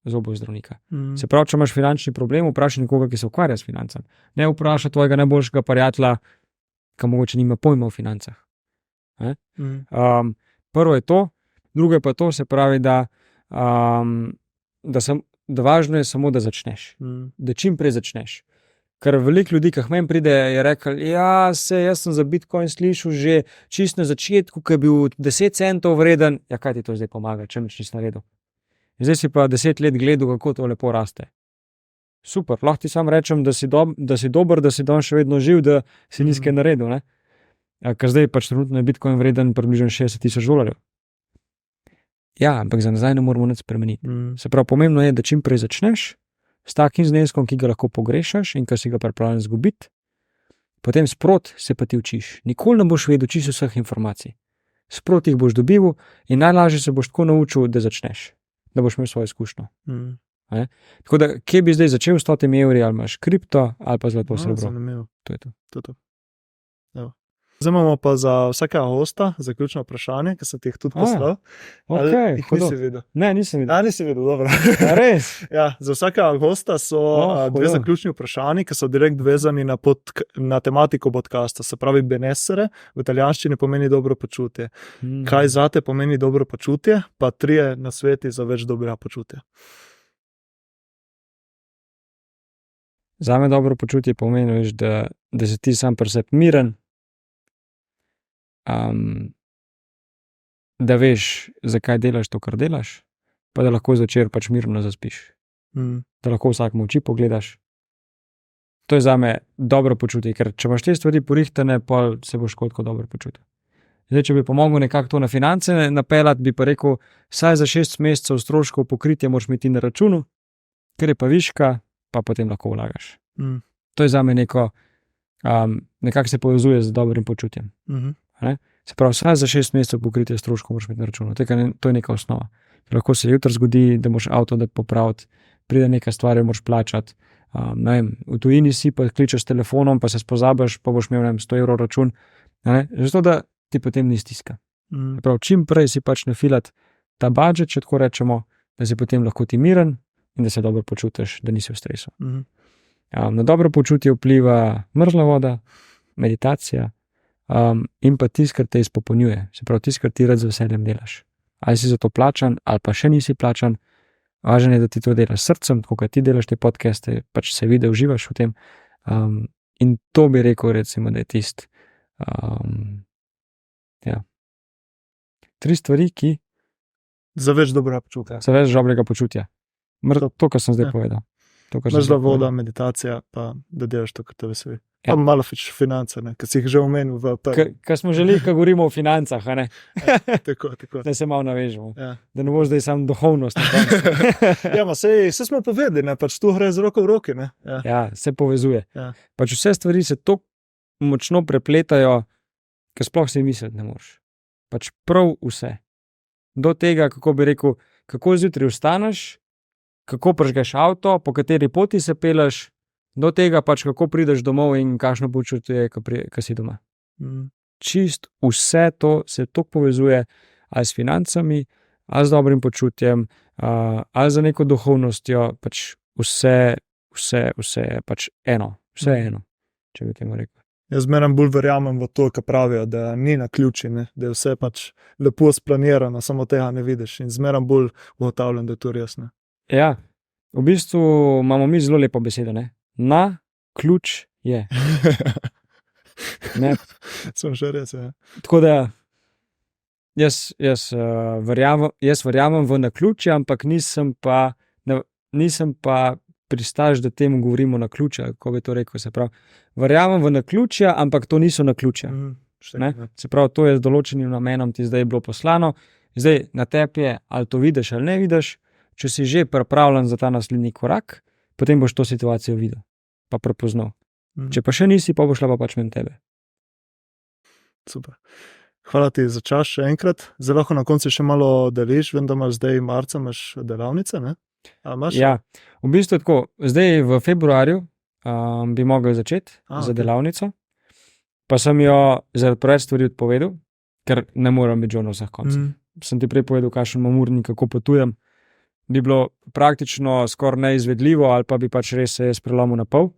Zobozdravnika. Se pravi, če imaš finančni problem, vprašaj nekoga, ki se ukvarja s financami. Ne vprašaj tvojega najboljšega prijatelja, ki mogoče nima pojma o financah. Prvo je to, drugo je pa to, se pravi, da važno je samo, da začneš. Da čim prej začneš. Ker veliko ljudi, ki meni pride, je rekel, jaz sem za Bitcoin slišal že čisto na začetku, ki je bil 10 centov vreden. Ja, kaj ti to zdaj pomaga, če nič nisi naredil? Zdaj si pa 10 let gledal, kako to lepo raste. Super, lahko ti sam rečem, da si dober, da si danes še vedno živ, da si nizke naredil. Ker zdaj pač trenutno je Bitcoin vreden približno $60,000. Ja, ampak za nazaj ne moramo nič spremeniti. Se pravi, pomembno je, da čim prej začneš s takim zneskom, ki ga lahko pogrešaš in ki si ga pripravljen izgubiti, potem sprot se pa ti učiš. Nikoli ne boš vedel čisto vseh informacij. Sprot jih boš dobil in najlažje se boš tako naučil, da začneš. Da boš imel svojo izkušnjo. Tako da, kje bi zdaj začel s 100 evri, ali imaš kripto, ali pa zlato srebro. Zanimivo. To je to. Zdaj imamo pa za vsakega gosta zaključno vprašanje, ki sem ti jih tudi poslal. Okay, Jih nisi videl? Ne, nisem videl. Nisi videl, dobro. A res? Ja, za vsakega gosta so dve zaključni vprašanji, ki so direkt vezani na tematiko podcasta, se pravi benessere, v italijanščini pomeni dobro počutje. Kaj zate pomeni dobro počutje, pa 3 nasveti za več dobrega počutja. Zame dobro počutje pomeni, da si ti sam pri sebi miren, da veš, zakaj delaš to, kar delaš, pa da lahko zvečer pač mirno zaspiš. Da lahko vsakemu v oči pogledaš. To je zame dobro počutje, ker če imaš te stvari porihtane, pol se boš kot dobro počutil. Zdaj, če bi pomogel nekako to na finance napeljati, bi pa rekel, saj za 6 mesecev stroškov pokritja moraš imeti na računu, ker je pa viška, pa potem lahko vlagaš. To je zame nekako se povezuje z dobrim počutjem. Se pravi, vsaj za 6 mesecev pokritja stroškov moraš imeti na računu. To je neka osnova. Lahko se jutri zgodi, da moraš avto popraviti, pride neka stvar, jo moraš plačati. Ne vem, v tujini si pa kličeš s telefonom, pa se spozabiš, pa boš imel 100 evrov račun. Zato, da ti potem ni stiska. Prav, čim prej si pač nafilati ta budžet, če tako rečemo, da si potem lahko ti miren in da se dobro počutiš, da nisi v stresu. Na dobro počutje vpliva mrzla voda, meditacija in pa tisto, kar te izpopolnjuje. Se pravi, tisto, kar ti rad z veseljem delaš. Ali si za to plačan, ali pa še nisi plačan, važno je, da ti to delaš s srcem, tako kot ti delaš te podcaste, pač se vidi, uživaš v tem. In to bi rekel, recimo, da je tisto. 3 stvari, ki za več dobrega počutja. Za več dobrega počutja. To, kar sem zdaj povedal. Mrzla voda, meditacija, pa da delaš to, kar te veseli. Pa malo finance, ki si jih že omenil v prvem. Kar smo želeli, ko govorimo o financah, a ne? Tako. Da se malo navežemo. Da ne bo zdaj samo duhovnost. Sej smo povedali, pač tu gre z roko v roki. Se povezuje. Pač vse stvari se tako močno prepletajo, ker sploh si misliti ne moreš. Pač prav vse. Do tega, kako bi rekel, kako zjutraj vstaneš, kako prižgeš avto, po kateri poti se peleš, do tega pač kako prideš domov in kakšno počutje, ko si doma. Čist vse to se tako povezuje ali s financami, ali z dobrim počutjem, ali za neko duhovnostjo, pač vse je pač eno. Vse je eno, če bi temu rekel. Jaz zmeraj bolj verjamem v to, kar pravijo, da ni na ključi, da je vse pač lepo splanirano, samo tega ne vidiš in zmeraj bolj ugotavljam, da je to res. Ja, v bistvu imamo mi zelo lepo besedo, ne? Na ključ je. Sem že res, ja. Tako da jaz verjamem v naključje, ampak nisem pa pristaš, da temu govorimo naključja, kako bi to rekel. Se pravi, verjamem v naključja, ampak to niso naključja. Se pravi, to je z določenim namenom ti zdaj bilo poslano. Zdaj na tebi je, ali to vidiš ali ne vidiš. Če si že pripravljen za ta naslednji korak, potem boš to situacijo videl, pa prepoznal. Če pa še nisi, pa boš šla pa pač mimo tebe. Super. Hvala ti za čas še enkrat. Zdaj lahko na koncu še malo deliš, vem, da imaš zdaj marca delavnice, ne? Ja, v bistvu tako, zdaj v februarju bi mogel začeti za delavnico, pa sem jo zaradi preveč stvari odpovedal, ker ne moram biti na vseh koncih. Sem ti prej povedal, kakšen imam urnik, kako potujem. Bi bilo praktično skoraj neizvedljivo, ali pa bi pač res se jaz prelomil na pol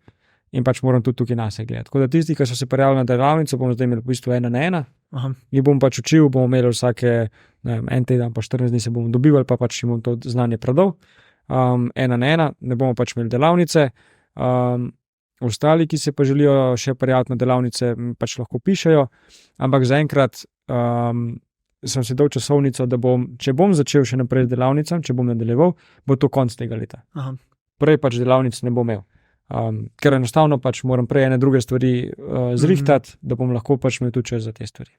in pač moram tudi tukaj nase gledati. Tako da tisti, ki so se prijavili na delavnico, bomo zdaj imeli v bistvu 1 na 1. Jih bom pač učil, bomo imeli vsake, ne vem, 1 teden, pa 14 dni se bomo dobivali, pa pač jim bom to znanje predal. 1 na 1, ne bomo pač imeli delavnice. Ostali, ki se pa želijo še prijaviti na delavnice, pač lahko pišejo, ampak zaenkrat sem si dal časovnico, da če bom začel še naprej z delavnicami, če bom nadaljeval, bo to konc tega leta. Prej pač delavnic ne bom imel. Ker enostavno pač moram prej ene druge stvari zrihtati, da bom lahko pač imel tudi čas za te stvari.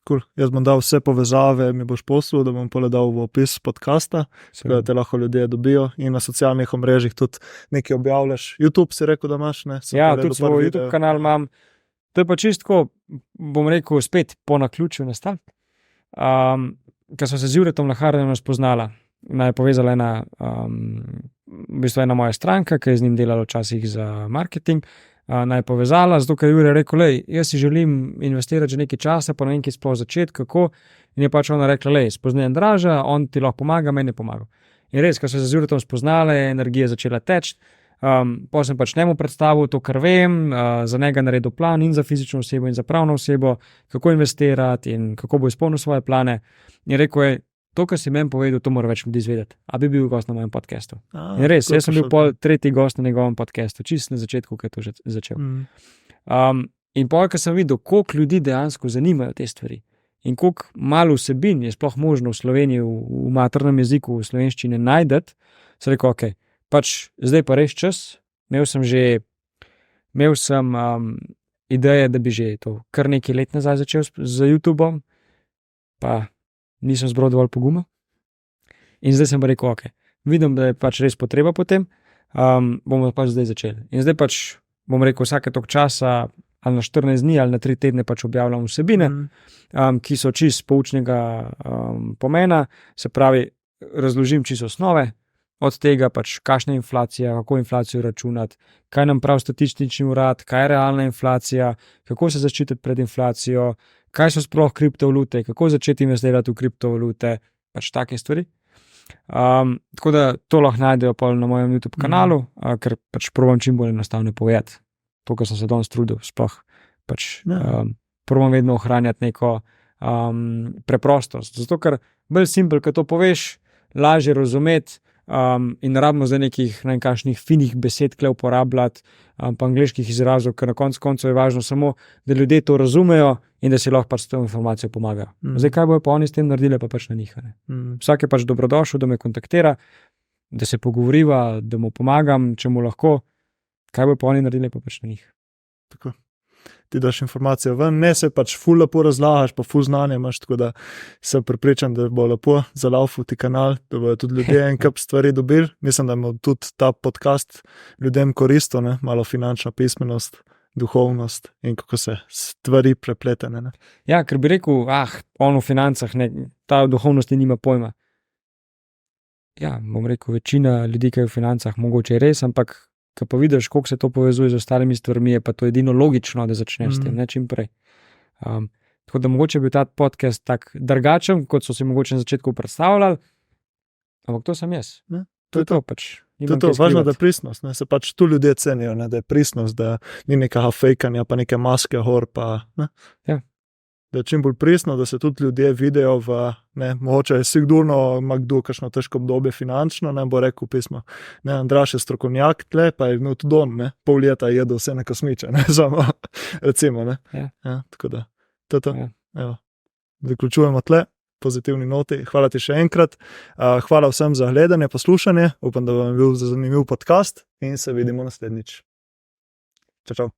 Cool. Jaz bom dal vse povezave, mi boš poslal, da bom dal v opis podcasta, da te lahko ljudje dobijo in na socialnih omrežjih tudi nekaj objavljaš. YouTube si rekel, da imaš, ne? Ja, tudi svoj YouTube kanal imam. To je pa čistko, bom rekel, spet po naključju nastal. Ker sem se z Juretom Laharjem spoznala, me je povezala ena moja stranka, ki je z njim delala včasih za marketing. naj povezala, zato ker Jure rekel, lej, jaz si želim investirati že nekaj časa, pa ne vem, kje sploh začeti, kako. In je pač ona rekla, lej, spoznaj Andraža, on ti lahko pomaga, meni je pomagal. In res, ko so se z Juretom spoznale, je energija začela teči. Potem sem pač njemu predstavil to, kar vem, za njega naredil plan in za fizično osebo in za pravno osebo, kako investirati in kako bo izpolnil svoje plane. In rekel je, to, kar si meni povedal, to mora več ljudi izvedeti. A bi bil gost na mojem podcastu. In res, jaz sem bil tretji gost na njegovem podcastu, čist na začetku, ko je to že začel. In potem, ko sem videl, koliko ljudi dejansko zanimajo te stvari in koliko malo vsebin je sploh možno v Sloveniji, v maternem jeziku, v slovenščini najdeti, sem rekel, ok, pač zdaj pa res čas. Imel sem ideje, da bi že to kar nekaj let nazaj začel z YouTubeom, pa nisem zbral dovolj poguma. In zdaj sem pa rekel, ok, vidim, da je pač res potreba potem, bomo pač zdaj začeli. In zdaj pač bom rekel, vsake toliko časa, ali na 14 dni, ali na 3 tedne pač objavljam vsebine, ki so čist poučnega pomena, se pravi, razložim čisto osnove, od tega pač kakšna je inflacija, kako inflacijo računati, kaj nam pravi statistični urad, kaj je realna inflacija, kako se zaščititi pred inflacijo, kaj so sploh kriptovalute, kako začeti investirati v kriptovalute, pač take stvari. Tako da to lahko najdejo na mojem YouTube kanalu, ker pač probam čim bolj enostavno povedati. To, kar sem se danes trudil, sploh pač probam vedno ohranjati neko preprostost. Zato, ker bolj simpel, ko to poveš, lažje razumeti, in ne rabimo zdaj nekih najkakšnih finih besed kle uporabljati, pa angleških izrazov, ker na koncu je važno samo, da ljudje to razumejo in da si lahko pač s to informacijo pomagajo. Zdaj, kaj bojo pa oni s tem naredili, pa pač na njih. Vsak je pač dobrodošel, da me kontaktira, da se pogovoriva, da mu pomagam, če mu lahko. Kaj bojo pa oni naredili, pa pač na njih. Tako. Ti daš informacijo ven, ne se pač ful lepo razlagaš, pa ful znanje imaš, tako da sem prepričan, da bo lepo zalaufal ti kanal, da bojo tudi ljudje en kup stvari dobili. Mislim, da ima tudi ta podcast ljudem koristo, ne? Malo finančna pismenost, duhovnost in kako se stvari prepletene. Ne? Ja, ker bi rekel, on v financah, ne, ta duhovnosti nima pojma. Ja, bom rekel, večina ljudi, ki je v financah, mogoče je res, ampak ko pa vidiš, koliko se to povezuje z ostalimi stvarmi, je pa to edino logično, da začneš s tem, ne čim prej. Tako da mogoče bi ta podcast tak drugačen, kot so si mogoče na začetku predstavljali, ampak to sem jaz. Ne? To je to pač. To je važno, da je pristnost. Ne? Se pač tu ljudje cenijo, ne? Da je pristnost, da ni nekega fejkanja, pa neke maske hor, pa ne? Ja. Da je čim bolj pristno, da se tudi ljudje vidijo v, ne, mogoče je sigurno ima kdo kakšno težko obdobje finančno, ne bo rekel pismo, ne, Andraž je strokovnjak tle, pa je imel tudi on, ne, pol leta je jedel vse na kosmiče, ne, samo, recimo, ne. Ja, tako da, to. Ja. Evo, zaključujemo tle, pozitivni noti, hvala ti še enkrat, hvala vsem za gledanje, poslušanje, upam, da vam je bil zanimiv podcast in se vidimo naslednjič. Čau.